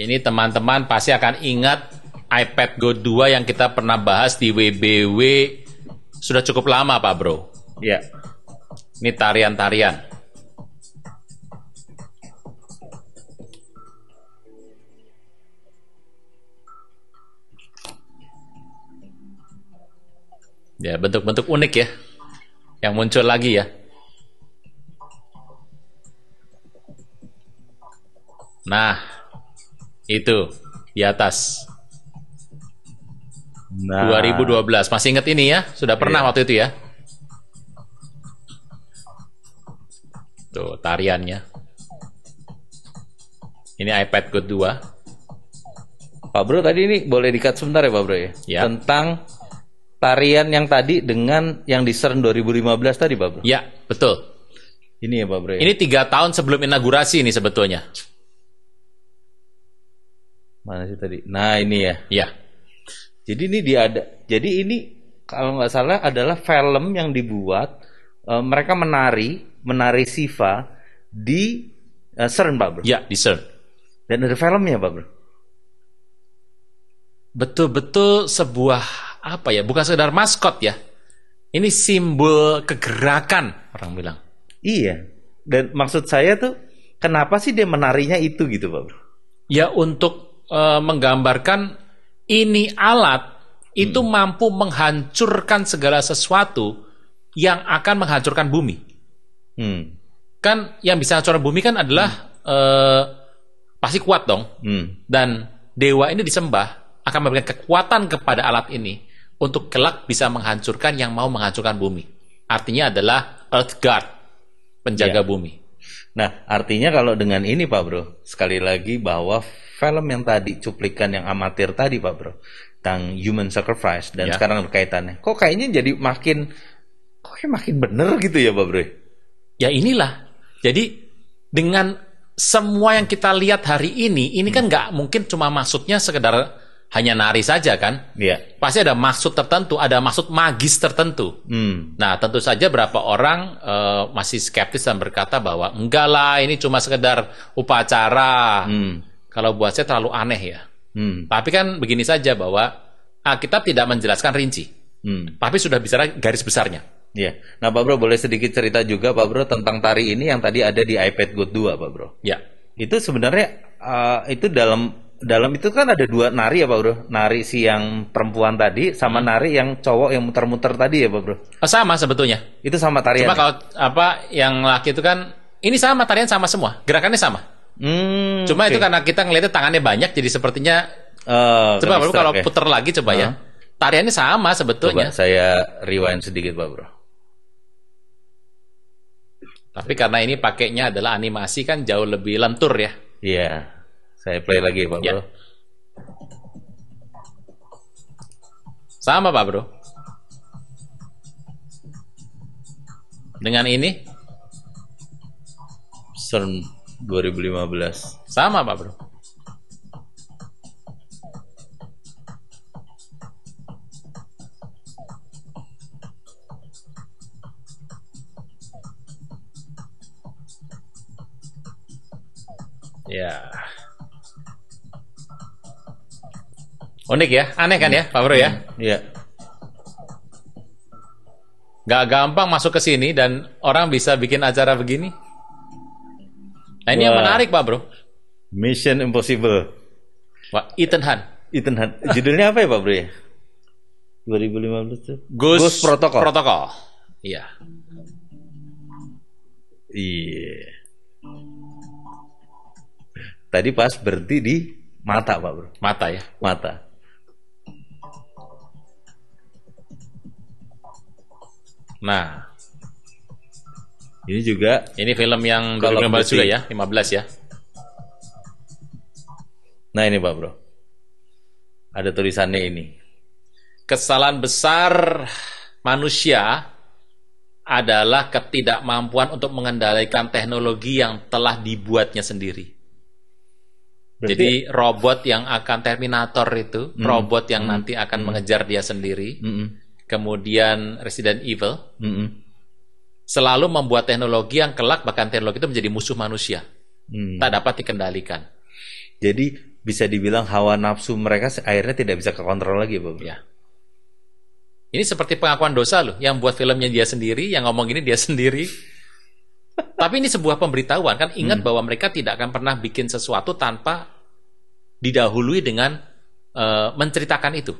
B: Ini teman-teman pasti akan ingat iPad Go 2 yang kita pernah bahas di WBW sudah cukup lama, Pak Bro.
C: Ya.
B: Ini tarian-tarian. Ya, bentuk-bentuk unik ya. Yang muncul lagi ya. Nah, itu di atas.
C: Nah.
B: 2012. Masih ingat ini ya? Sudah pernah waktu itu ya? Tuh, tariannya. Ini iPad Go 2.
C: Pak Bro, tadi ini boleh di-cut sebentar ya Pak Bro ya?
B: Ya.
C: Tentang tarian yang tadi dengan yang di CERN 2015 tadi Pak Bro?
B: Ya, betul.
C: Ini ya Pak Bro ya?
B: Ini 3 tahun sebelum inaugurasi ini sebetulnya.
C: Mana sih tadi? Nah ini ya.
B: Ya.
C: Jadi ini jadi ini kalau nggak salah adalah film yang dibuat mereka menari Siva di CERN Pak Bro.
B: Ya, di CERN.
C: Dan ada filmnya Pak Bro.
B: Betul-betul sebuah apa ya? Bukan sekedar maskot ya. Ini simbol kegerakan orang bilang.
C: Iya. Dan maksud saya tuh kenapa sih dia menarinya itu gitu Pak Bro?
B: Ya untuk menggambarkan ini alat itu mampu menghancurkan segala sesuatu yang akan menghancurkan bumi. Kan yang bisa hancurkan bumi kan adalah pasti kuat dong. Dan dewa ini disembah akan memberikan kekuatan kepada alat ini untuk kelak bisa menghancurkan yang mau menghancurkan bumi. Artinya adalah Earth Guard, penjaga bumi.
C: Nah, artinya kalau dengan ini Pak Bro, sekali lagi bahwa film yang tadi, cuplikan yang amatir tadi Pak Bro, tentang human sacrifice dan sekarang berkaitannya, kok kayaknya jadi makin bener gitu ya Pak Bro?
B: Ya inilah. Jadi dengan semua yang kita lihat hari ini kan nggak mungkin cuma maksudnya sekedar hanya nari saja kan?
C: Iya.
B: Pasti ada maksud tertentu, ada maksud magis tertentu. Nah, tentu saja berapa orang masih skeptis dan berkata bahwa enggak lah, ini cuma sekedar upacara. Kalau buat saya terlalu aneh ya. Tapi kan begini saja bahwa Alkitab tidak menjelaskan rinci. Tapi sudah bicara garis besarnya.
C: Iya. Nah, Pak Bro boleh sedikit cerita juga Pak Bro tentang tari ini yang tadi ada di iPad Go 2 Pak Bro.
B: Ya.
C: Itu sebenarnya itu dalam itu kan ada 2 nari ya Pak Bro. Nari si yang perempuan tadi sama nari yang cowok yang muter-muter tadi ya Pak Bro.
B: Sama sebetulnya.
C: Itu sama tarian.
B: Cuma kalau yang laki itu kan ini sama, tarian sama semua, gerakannya sama. Cuma itu karena kita ngeliatnya tangannya banyak jadi sepertinya coba Pak Bro kalau puter lagi coba ya. Tariannya sama sebetulnya.
C: Coba saya rewind sedikit Pak Bro.
B: Tapi karena ini pakainya adalah animasi kan jauh lebih lentur ya.
C: Iya. Saya play lagi Pak Bro.
B: Sama Pak Bro. Dengan ini
C: CERN 2015.
B: sama Pak Bro. Ya. Unik ya, aneh kan ya, Pak Bro ya?
C: Iya.
B: Gak gampang masuk ke sini dan orang bisa bikin acara begini. Nah ini yang menarik Pak Bro.
C: Mission Impossible.
B: Wah, Ethan Hunt.
C: Ethan Hunt. Judulnya apa ya Pak Bro ya? 2015 tuh.
B: Ghost
C: Protocol.
B: Iya.
C: Iya. Tadi pas berhenti di mata Pak Bro.
B: Mata ya.
C: Mata.
B: Nah,
C: ini juga
B: ini film yang
C: Call of
B: 2015 juga
C: Duty.
B: ya, 15 ya.
C: Nah ini Pak Bro. Ada tulisannya ini.
B: Kesalahan besar manusia adalah ketidakmampuan untuk mengendalikan teknologi yang telah dibuatnya sendiri. Jadi robot yang akan Terminator itu, robot yang nanti akan mengejar dia sendiri, kemudian Resident Evil, selalu membuat teknologi yang kelak bahkan teknologi itu menjadi musuh manusia, tak dapat dikendalikan.
C: Jadi bisa dibilang hawa nafsu mereka akhirnya tidak bisa kekontrol lagi, Pak.
B: Ya. Ini seperti pengakuan dosa loh, yang buat filmnya dia sendiri, yang ngomong ini dia sendiri. Tapi ini sebuah pemberitahuan, kan ingat bahwa mereka tidak akan pernah bikin sesuatu tanpa didahului dengan menceritakan itu.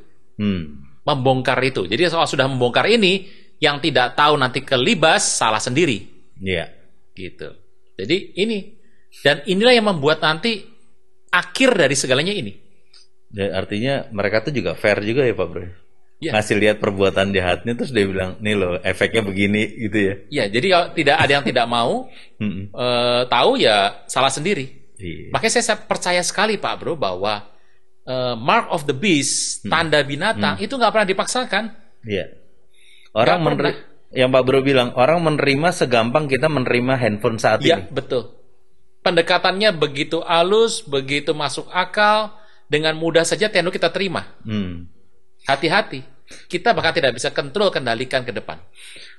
B: Membongkar itu. Jadi soal sudah membongkar ini, yang tidak tahu nanti kelibas, salah sendiri.
C: Iya.
B: Gitu. Jadi ini. Dan inilah yang membuat nanti akhir dari segalanya ini.
C: Ya, artinya mereka tuh juga fair juga ya Pak Bro. Ya. Ngasih lihat perbuatan jahatnya terus dia bilang, nih loh efeknya begini gitu ya.
B: Ya, jadi kalau tidak ada yang tidak mau tahu ya salah sendiri.
C: Iya.
B: Makanya saya percaya sekali Pak Bro bahwa mark of the beast, tanda binatang itu nggak pernah dipaksakan.
C: Iya. Orang yang Pak Bro bilang, orang menerima segampang kita menerima handphone saat ini.
B: Iya, betul. Pendekatannya begitu halus, begitu masuk akal, dengan mudah saja teknologi kita terima. Hati-hati. Kita bahkan tidak bisa kendalikan ke depan.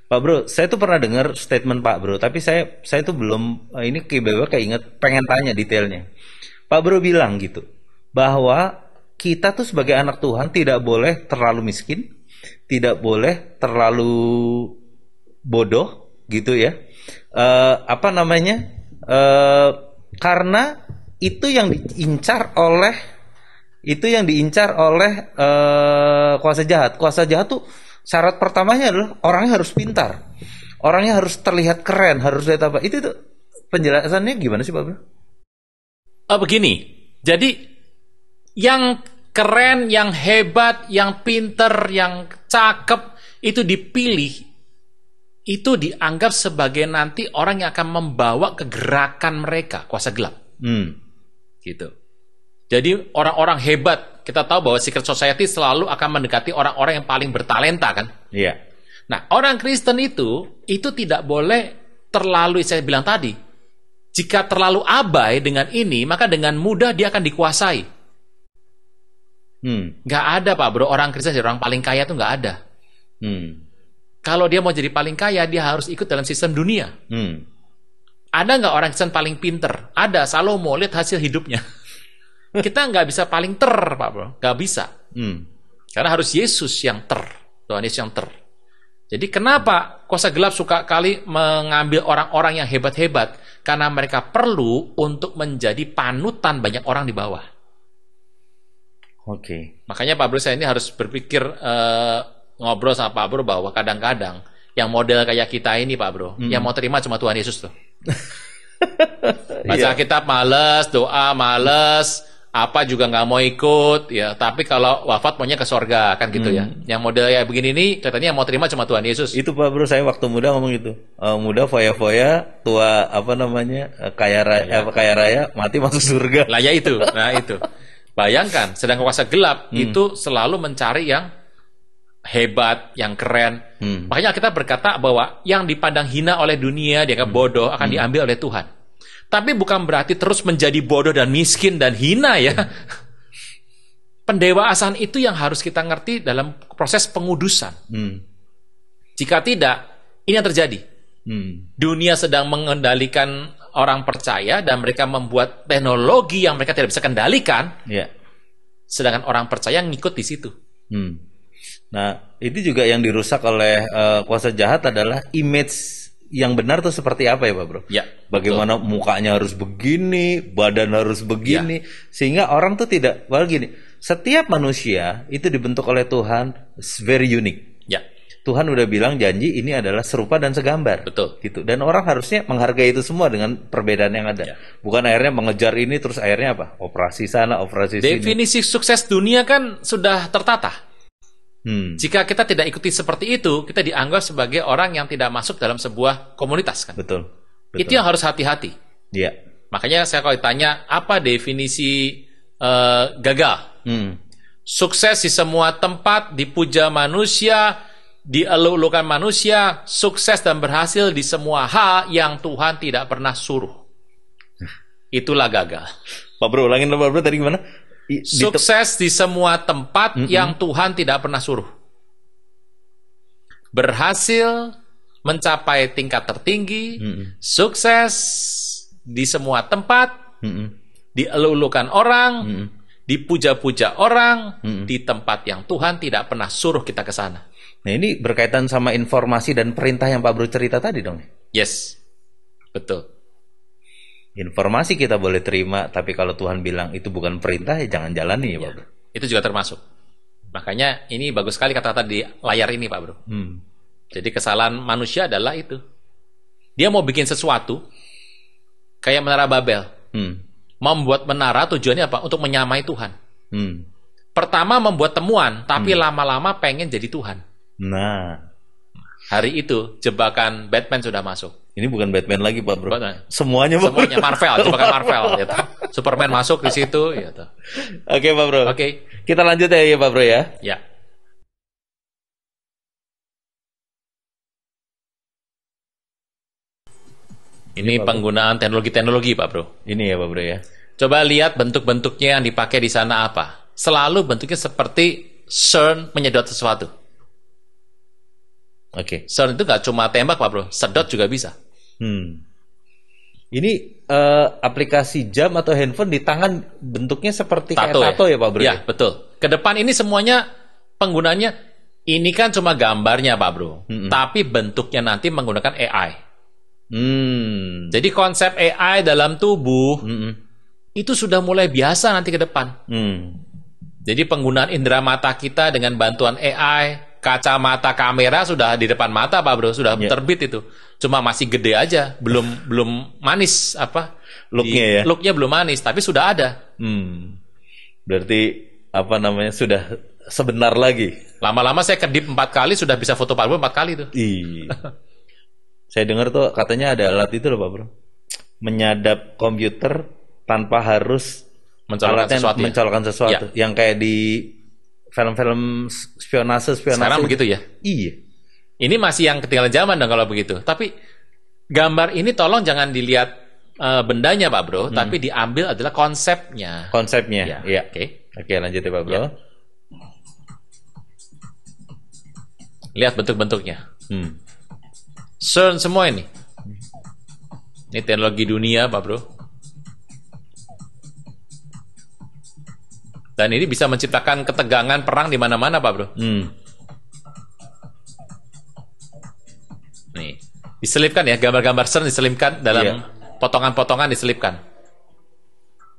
C: Pak Bro, saya tuh pernah dengar statement Pak Bro, tapi saya tuh belum, ini kayak inget, pengen tanya detailnya. Pak Bro bilang gitu, bahwa kita tuh sebagai anak Tuhan tidak boleh terlalu miskin, tidak boleh terlalu bodoh, gitu ya. Karena itu yang diincar oleh kuasa jahat. Kuasa jahat tuh syarat pertamanya adalah orangnya harus pintar, orangnya harus terlihat keren, harus lihat apa. Itu tuh penjelasannya gimana sih Pak Bro?
B: Begini, jadi yang keren, yang hebat, yang pinter, yang cakep itu dipilih, itu dianggap sebagai nanti orang yang akan membawa kegerakan mereka, kuasa gelap. Gitu. Jadi orang-orang hebat, kita tahu bahwa secret society selalu akan mendekati orang-orang yang paling bertalenta kan?
C: Iya.
B: Nah, orang Kristen itu tidak boleh terlalu, saya bilang tadi, jika terlalu abai dengan ini, maka dengan mudah dia akan dikuasai. Nggak ada Pak Bro, orang Kristen jadi orang paling kaya itu nggak ada. Kalau dia mau jadi paling kaya, dia harus ikut dalam sistem dunia. Ada nggak orang Kristen paling pinter? Ada, Salomo, lihat hasil hidupnya. Kita nggak bisa paling Pak Bro, nggak bisa. Karena harus Yesus yang Tuhan Yesus yang Jadi kenapa kuasa gelap suka kali mengambil orang-orang yang hebat-hebat? Karena mereka perlu untuk menjadi panutan banyak orang di bawah.
C: Oke.
B: Makanya Pak Bro saya ini harus berpikir, ngobrol sama Pak Bro bahwa kadang-kadang yang model kayak kita ini Pak Bro, yang mau terima cuma Tuhan Yesus tuh. Baca kitab males, doa males, apa juga nggak mau ikut, ya. Tapi kalau wafat maunya ke sorga, kan gitu ya. Yang model ya begini nih, katanya yang mau terima cuma Tuhan Yesus.
C: Itu Pak Bro, saya waktu muda ngomong gitu. Muda foya-foya, tua kaya raya, mati masuk surga.
B: Lah ya itu, nah itu. Bayangkan, sedang kuasa gelap itu selalu mencari yang hebat, yang keren. Makanya kita berkata bahwa yang dipandang hina oleh dunia, dianggap bodoh, akan diambil oleh Tuhan. Tapi bukan berarti terus menjadi bodoh dan miskin dan hina ya. Pendewasaan itu yang harus kita ngerti dalam proses pengudusan. Jika tidak, ini yang terjadi. Dunia sedang mengendalikan orang percaya dan mereka membuat teknologi yang mereka tidak bisa kendalikan. Sedangkan orang percaya ngikut di situ.
C: Nah, itu juga yang dirusak oleh kuasa jahat adalah image yang benar tuh seperti apa ya Pak Bro?
B: Ya,
C: bagaimana betul. Mukanya harus begini, badan harus begini, sehingga orang tuh tidak, gini, setiap manusia itu dibentuk oleh Tuhan very unique.
B: Ya.
C: Tuhan udah bilang janji ini adalah serupa dan segambar.
B: Betul.
C: Gitu. Dan orang harusnya menghargai itu semua dengan perbedaan yang ada. Bukan akhirnya mengejar ini terus akhirnya apa? Operasi sana, operasi sini.
B: Definisi sukses dunia kan sudah tertata. Jika kita tidak ikuti seperti itu, kita dianggap sebagai orang yang tidak masuk dalam sebuah komunitas kan.
C: Betul.
B: Itu yang harus hati-hati.
C: Iya.
B: Makanya saya kalau ditanya apa definisi gagal? Sukses di semua tempat, dipuja manusia, dielulukan manusia, sukses dan berhasil di semua hal yang Tuhan tidak pernah suruh. Itulah gagal.
C: Pak Bro, ulangin Pak Bro tadi gimana?
B: Sukses di semua tempat yang Tuhan tidak pernah suruh. Berhasil mencapai tingkat tertinggi, sukses di semua tempat, dielu-elukan orang, dipuja-puja orang, di tempat yang Tuhan tidak pernah suruh kita ke sana.
C: Nah, ini berkaitan sama informasi dan perintah yang Pak Bro cerita tadi dong.
B: Yes, betul.
C: Informasi kita boleh terima, tapi kalau Tuhan bilang itu bukan perintah, ya jangan jalani ya Pak Bro.
B: Itu juga termasuk. Makanya ini bagus sekali kata-kata di layar ini Pak Bro. Jadi kesalahan manusia adalah itu. Dia mau bikin sesuatu, kayak menara Babel. Membuat menara tujuannya apa? Untuk menyamai Tuhan. Pertama membuat temuan, tapi lama-lama pengen jadi Tuhan.
C: Nah,
B: hari itu jebakan Batman sudah masuk.
C: ini bukan Batman lagi Pak Bro.
B: Batman.
C: Semuanya Pak Bro.
B: Semuanya Marvel, jebakan Marvel. Gitu. Superman masuk di situ. Gitu.
C: Oke Pak Bro.
B: Oke.
C: Kita lanjut ya Pak Bro ya.
B: Ya. Ini penggunaan teknologi-teknologi Pak Bro.
C: Ini ya Pak Bro ya.
B: Coba lihat bentuk-bentuknya yang dipakai di sana apa. Selalu bentuknya seperti CERN menyedot sesuatu.
C: Oke.
B: CERN itu nggak cuma tembak Pak Bro, sedot juga bisa.
C: Ini aplikasi jam atau handphone di tangan bentuknya seperti kayak
B: Tato
C: tato ya Pak Bro?
B: Ya, betul. Ke depan ini semuanya penggunanya, ini kan cuma gambarnya Pak Bro. Tapi bentuknya nanti menggunakan AI. Jadi konsep AI dalam tubuh itu sudah mulai biasa nanti ke depan. Jadi penggunaan indera mata kita dengan bantuan AI, kacamata kamera sudah di depan mata Pak Bro, sudah terbit itu. Cuma masih gede aja, belum manis apa?
C: Looknya ya.
B: Looknya belum manis, tapi sudah ada.
C: Berarti apa namanya sudah sebentar lagi.
B: Lama-lama saya kedip 4 kali sudah bisa foto Pak Bro 4 kali tuh.
C: Saya dengar tuh katanya ada alat itu loh Pak Bro, menyadap komputer tanpa harus mencolokkan sesuatu, yang kayak di film-film spionase.
B: Sekarang begitu ya?
C: Iya.
B: Ini masih yang ketinggalan zaman dong kalau begitu. Tapi gambar ini tolong jangan dilihat bendanya Pak Bro, tapi diambil adalah konsepnya.
C: Konsepnya, iya. Oke, lanjut ya Pak Bro.
B: Ya. Lihat bentuk-bentuknya. CERN semua ini. Ini teknologi dunia Pak Bro. Dan ini bisa menciptakan ketegangan perang di mana-mana Pak Bro. Nih, diselipkan ya, gambar-gambar CERN diselipkan dalam potongan-potongan diselipkan.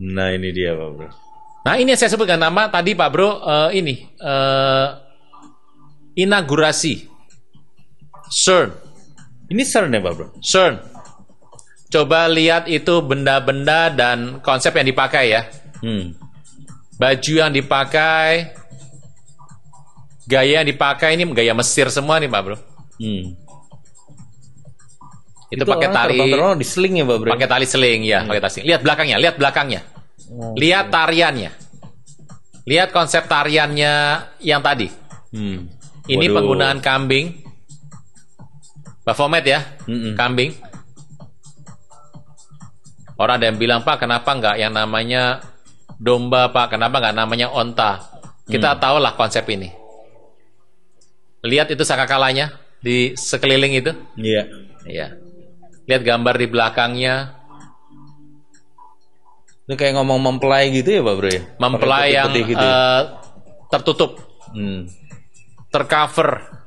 C: Nah ini dia Pak Bro.
B: Nah ini yang saya sebutkan nama tadi Pak Bro, inaugurasi CERN.
C: Ini CERN ya Pak Bro?
B: CERN. Coba lihat itu benda-benda dan konsep yang dipakai ya. Baju yang dipakai, gaya yang dipakai ini gaya Mesir semua nih Pak Bro. Itu pakai tali
C: di seling ya Pak Bro?
B: Pakai tali seling ya, pakai tali seling. Lihat belakangnya. Lihat tariannya. Lihat konsep tariannya yang tadi. Ini penggunaan kambing. Baphomet ya, kambing. Orang ada yang bilang, Pak, kenapa nggak yang namanya domba, Pak? Kenapa nggak namanya onta? Kita tahulah konsep ini. Lihat itu sakakalanya di sekeliling itu. Iya. Lihat gambar di belakangnya.
C: Itu kayak ngomong mempelai gitu ya Pak Bro ya?
B: Mempelai yang
C: gitu.
B: tertutup, tercover.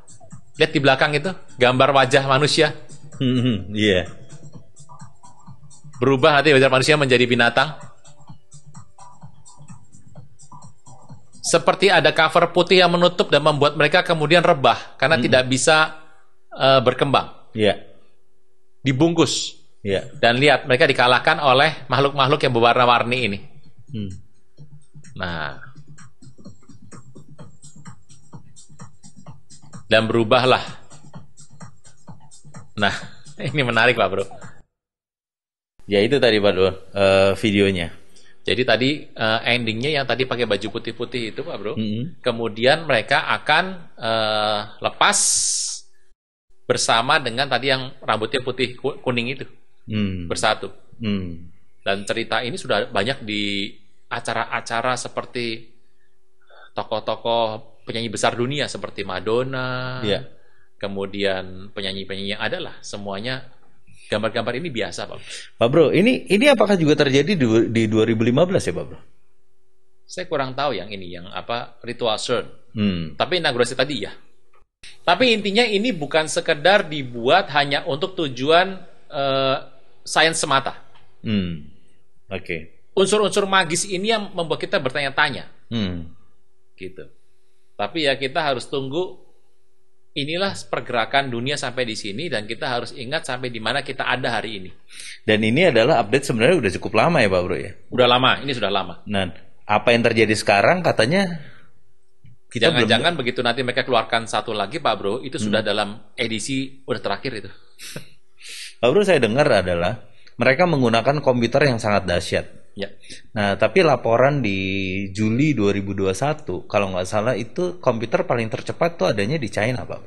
B: Lihat di belakang itu gambar wajah manusia.
C: Iya.
B: Berubah nanti wajah manusia menjadi binatang. Seperti ada cover putih yang menutup dan membuat mereka kemudian rebah karena tidak bisa berkembang.
C: Iya.
B: Dibungkus.
C: Iya.
B: Dan lihat mereka dikalahkan oleh makhluk-makhluk yang berwarna-warni ini. Nah. Dan berubahlah. Nah, ini menarik Pak Bro.
C: Ya itu tadi Pak Bro, videonya.
B: Jadi tadi endingnya yang tadi pakai baju putih-putih itu Pak Bro. Kemudian mereka akan lepas bersama dengan tadi yang rambutnya putih kuning itu. Bersatu. Dan cerita ini sudah banyak di acara-acara seperti tokoh-tokoh penyanyi besar dunia seperti Madonna. Kemudian penyanyi-penyanyi yang ada lah semuanya Gambar-gambar ini biasa, Pak.
C: Pak Bro, ini apakah juga terjadi di 2015 ya, Pak Bro?
B: Saya kurang tahu yang ini, yang apa, ritual CERN. Tapi inaugurasi tadi ya. Tapi intinya ini bukan sekedar dibuat hanya untuk tujuan sains semata.
C: Oke.
B: Unsur-unsur magis ini yang membuat kita bertanya-tanya. Gitu. Tapi ya kita harus tunggu. Inilah pergerakan dunia sampai di sini, dan kita harus ingat sampai di mana kita ada hari ini.
C: Dan ini adalah update sebenarnya udah cukup lama ya, Pak Bro ya?
B: Udah lama, ini sudah lama.
C: Nah, apa yang terjadi sekarang katanya
B: jangan-jangan begitu nanti mereka keluarkan satu lagi, Pak Bro, itu sudah dalam edisi udah terakhir itu.
C: Pak Bro, saya dengar adalah mereka menggunakan komputer yang sangat dahsyat.
B: Ya.
C: Nah, tapi laporan di Juli 2021, kalau nggak salah itu komputer paling tercepat tuh adanya di China, Pak.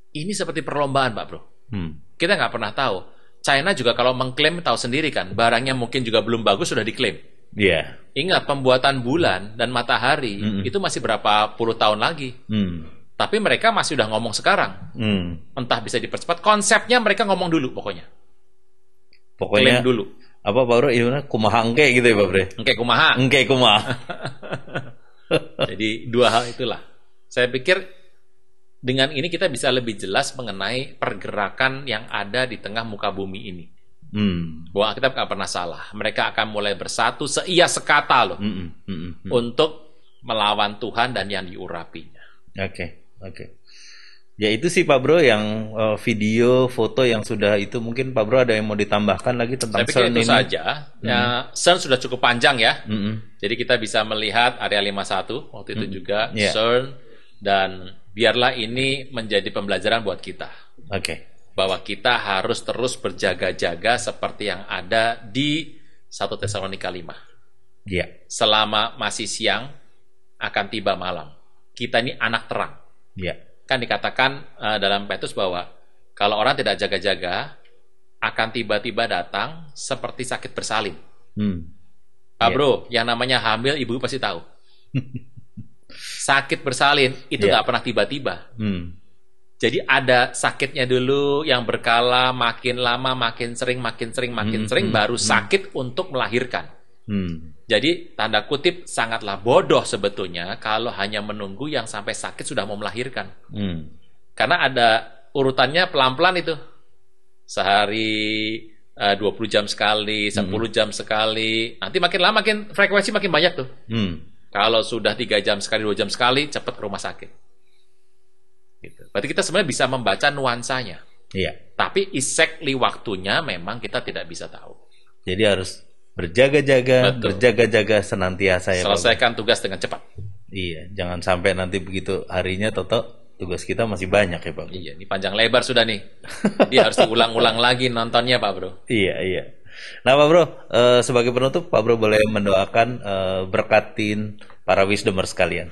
B: Ini seperti perlombaan, Pak Bro. Kita nggak pernah tahu. China juga kalau mengklaim tahu sendiri kan, barangnya mungkin juga belum bagus sudah diklaim.
C: Iya.
B: Ingat, pembuatan bulan dan matahari itu masih berapa puluh tahun lagi. Tapi mereka masih udah ngomong sekarang. Entah bisa dipercepat. Konsepnya mereka ngomong dulu pokoknya. Klaim dulu.
C: Apa Pak Bro, ini kumaha engke gitu ya Pak Bro?
B: Engke kumaha.
C: Engke kumaha.
B: Jadi dua hal itulah. Saya pikir dengan ini kita bisa lebih jelas mengenai pergerakan yang ada di tengah muka bumi ini. Bahwa Alkitab nggak pernah salah. Mereka akan mulai bersatu seia sekata loh. Untuk melawan Tuhan dan yang diurapinya.
C: Oke. Ya itu sih Pak Bro yang video, foto yang sudah itu, mungkin Pak Bro ada yang mau ditambahkan lagi tentang CERN ini?
B: Saya pikir itu saja. Ya, CERN sudah cukup panjang ya. Jadi kita bisa melihat area 51 waktu itu juga CERN, dan biarlah ini menjadi pembelajaran buat kita. Bahwa kita harus terus berjaga-jaga seperti yang ada di 1 Tesalonika 5. Selama masih siang akan tiba malam. Kita ini anak terang. Kan dikatakan dalam Petrus bahwa kalau orang tidak jaga-jaga akan tiba-tiba datang seperti sakit bersalin. Pak Bro, yang namanya hamil ibu pasti tahu. Sakit bersalin itu nggak pernah tiba-tiba. Jadi ada sakitnya dulu yang berkala, makin lama, makin sering, baru sakit untuk melahirkan. Jadi tanda kutip sangatlah bodoh sebetulnya kalau hanya menunggu yang sampai sakit sudah mau melahirkan. Karena ada urutannya pelan-pelan itu. Sehari 20 jam sekali, 10 jam sekali. Nanti makin lama makin frekuensi makin banyak tuh. Kalau sudah 3 jam sekali, 2 jam sekali, cepat ke rumah sakit. Gitu. Berarti kita sebenarnya bisa membaca nuansanya. Tapi exactly waktunya memang kita tidak bisa tahu.
C: Jadi harus berjaga-jaga senantiasa ya.
B: Selesaikan tugas dengan cepat.
C: Iya, jangan sampai nanti begitu harinya toto tugas kita masih banyak ya Pak.
B: Iya, ini panjang lebar sudah nih. Dia harus diulang-ulang lagi nontonnya Pak Bro.
C: Iya. Nah Pak Bro, sebagai penutup Pak Bro boleh mendoakan, berkatin para wisdomers sekalian.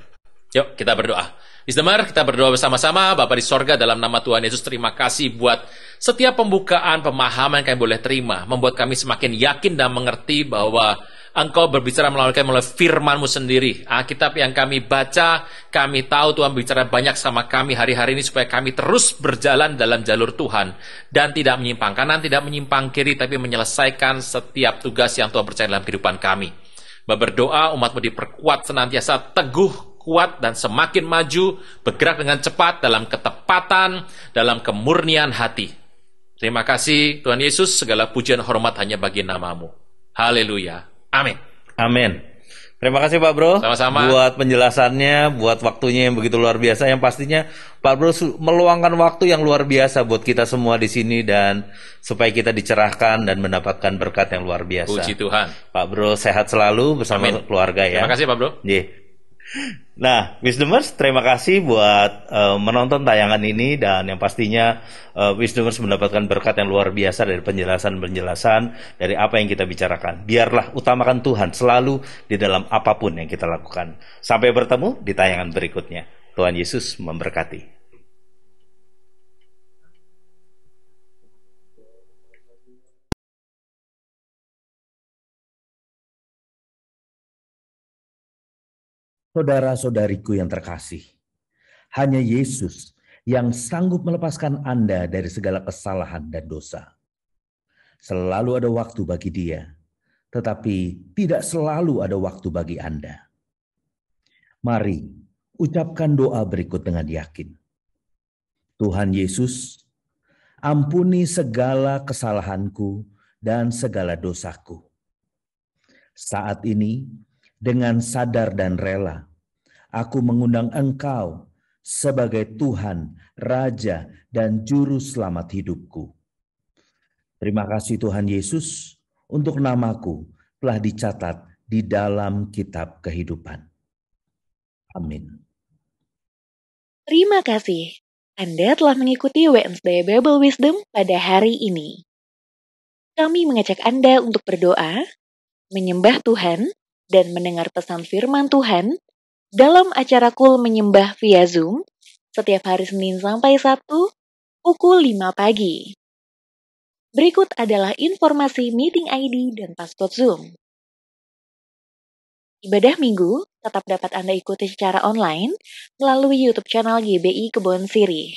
B: Yuk kita berdoa. Wisdomer, kita berdoa bersama-sama. Bapa di sorga, dalam nama Tuhan Yesus, terima kasih buat setiap pembukaan, pemahaman yang kami boleh terima. Membuat kami semakin yakin dan mengerti bahwa Engkau berbicara melalui firman-Mu sendiri. Alkitab yang kami baca, kami tahu Tuhan bicara banyak sama kami hari-hari ini supaya kami terus berjalan dalam jalur Tuhan. Dan tidak menyimpang kanan, tidak menyimpang kiri, tapi menyelesaikan setiap tugas yang Tuhan percaya dalam kehidupan kami. Berdoa umat-Mu diperkuat senantiasa teguh, kuat, dan semakin maju, bergerak dengan cepat dalam ketepatan, dalam kemurnian hati. Terima kasih Tuhan Yesus, segala pujian hormat hanya bagi nama-Mu. Haleluya. Amin.
C: Amin. Terima kasih Pak Bro.
B: Sama-sama.
C: Buat penjelasannya, buat waktunya yang begitu luar biasa. Yang pastinya Pak Bro meluangkan waktu yang luar biasa buat kita semua di sini, dan supaya kita dicerahkan dan mendapatkan berkat yang luar biasa.
B: Puji Tuhan.
C: Pak Bro sehat selalu bersama keluarga ya.
B: Terima kasih Pak Bro.
C: Nah, Wisdomers, terima kasih buat menonton tayangan ini, dan yang pastinya Wisdomers mendapatkan berkat yang luar biasa dari penjelasan-penjelasan dari apa yang kita bicarakan. Biarlah utamakan Tuhan selalu di dalam apapun yang kita lakukan. Sampai bertemu di tayangan berikutnya. Tuhan Yesus memberkati.
A: Saudara-saudariku yang terkasih, hanya Yesus
D: yang sanggup melepaskan Anda dari segala kesalahan dan dosa. Selalu ada waktu bagi Dia, tetapi tidak selalu ada waktu bagi Anda. Mari ucapkan doa berikut dengan yakin. Tuhan Yesus, ampuni segala kesalahanku dan segala dosaku. Saat ini, dengan sadar dan rela, aku mengundang Engkau sebagai Tuhan, Raja, dan Juru Selamat hidupku. Terima kasih Tuhan Yesus untuk namaku telah dicatat di dalam kitab kehidupan. Amin.
E: Terima kasih. Anda telah mengikuti Wednesday Bible Wisdom pada hari ini. Kami mengajak Anda untuk berdoa, menyembah Tuhan, dan mendengar pesan firman Tuhan dalam acara Kul Menyembah via Zoom setiap hari Senin sampai Sabtu pukul 5 pagi. Berikut adalah informasi meeting ID dan passcode Zoom. Ibadah minggu tetap dapat Anda ikuti secara online melalui YouTube channel GBI Kebon Sirih.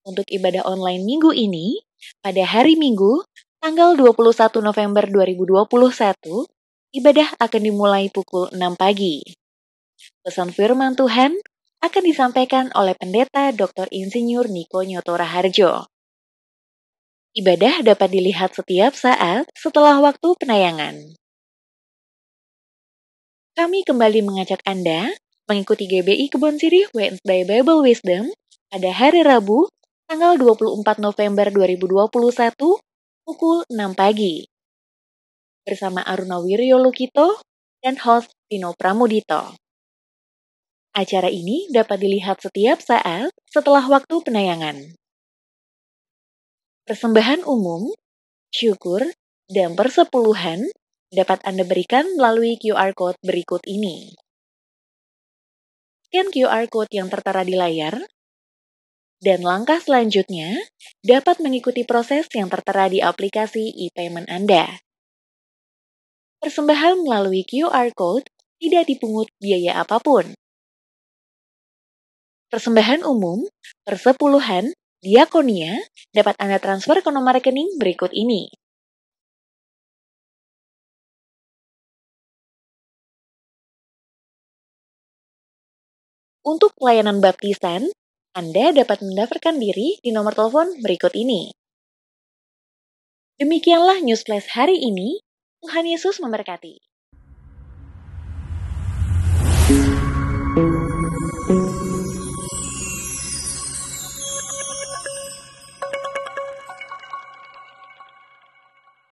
E: Untuk ibadah online minggu ini, pada hari Minggu, tanggal 21 November 2021, ibadah akan dimulai pukul 6 pagi. Pesan firman Tuhan akan disampaikan oleh Pendeta Dr. Insinyur Niko Nyoto Raharjo. Ibadah dapat dilihat setiap saat setelah waktu penayangan. Kami kembali mengajak Anda mengikuti GBI Kebon Sirih Wednesday Bible Wisdom pada hari Rabu, tanggal 24 November 2021, pukul 6 pagi. Bersama Aruna Wiryo Lukito dan host Pino Pramudito. Acara ini dapat dilihat setiap saat setelah waktu penayangan. Persembahan umum, syukur, dan persepuluhan dapat Anda berikan melalui QR Code berikut ini. Scan QR Code yang tertera di layar, dan langkah selanjutnya dapat mengikuti proses yang tertera di aplikasi e-payment Anda. Persembahan melalui QR Code tidak dipungut biaya apapun. Persembahan umum, persepuluhan, diakonia dapat Anda transfer ke nomor rekening berikut ini. Untuk pelayanan baptisan, Anda dapat mendaftarkan diri di nomor telepon berikut ini. Demikianlah News Flash hari ini. Tuhan Yesus memberkati.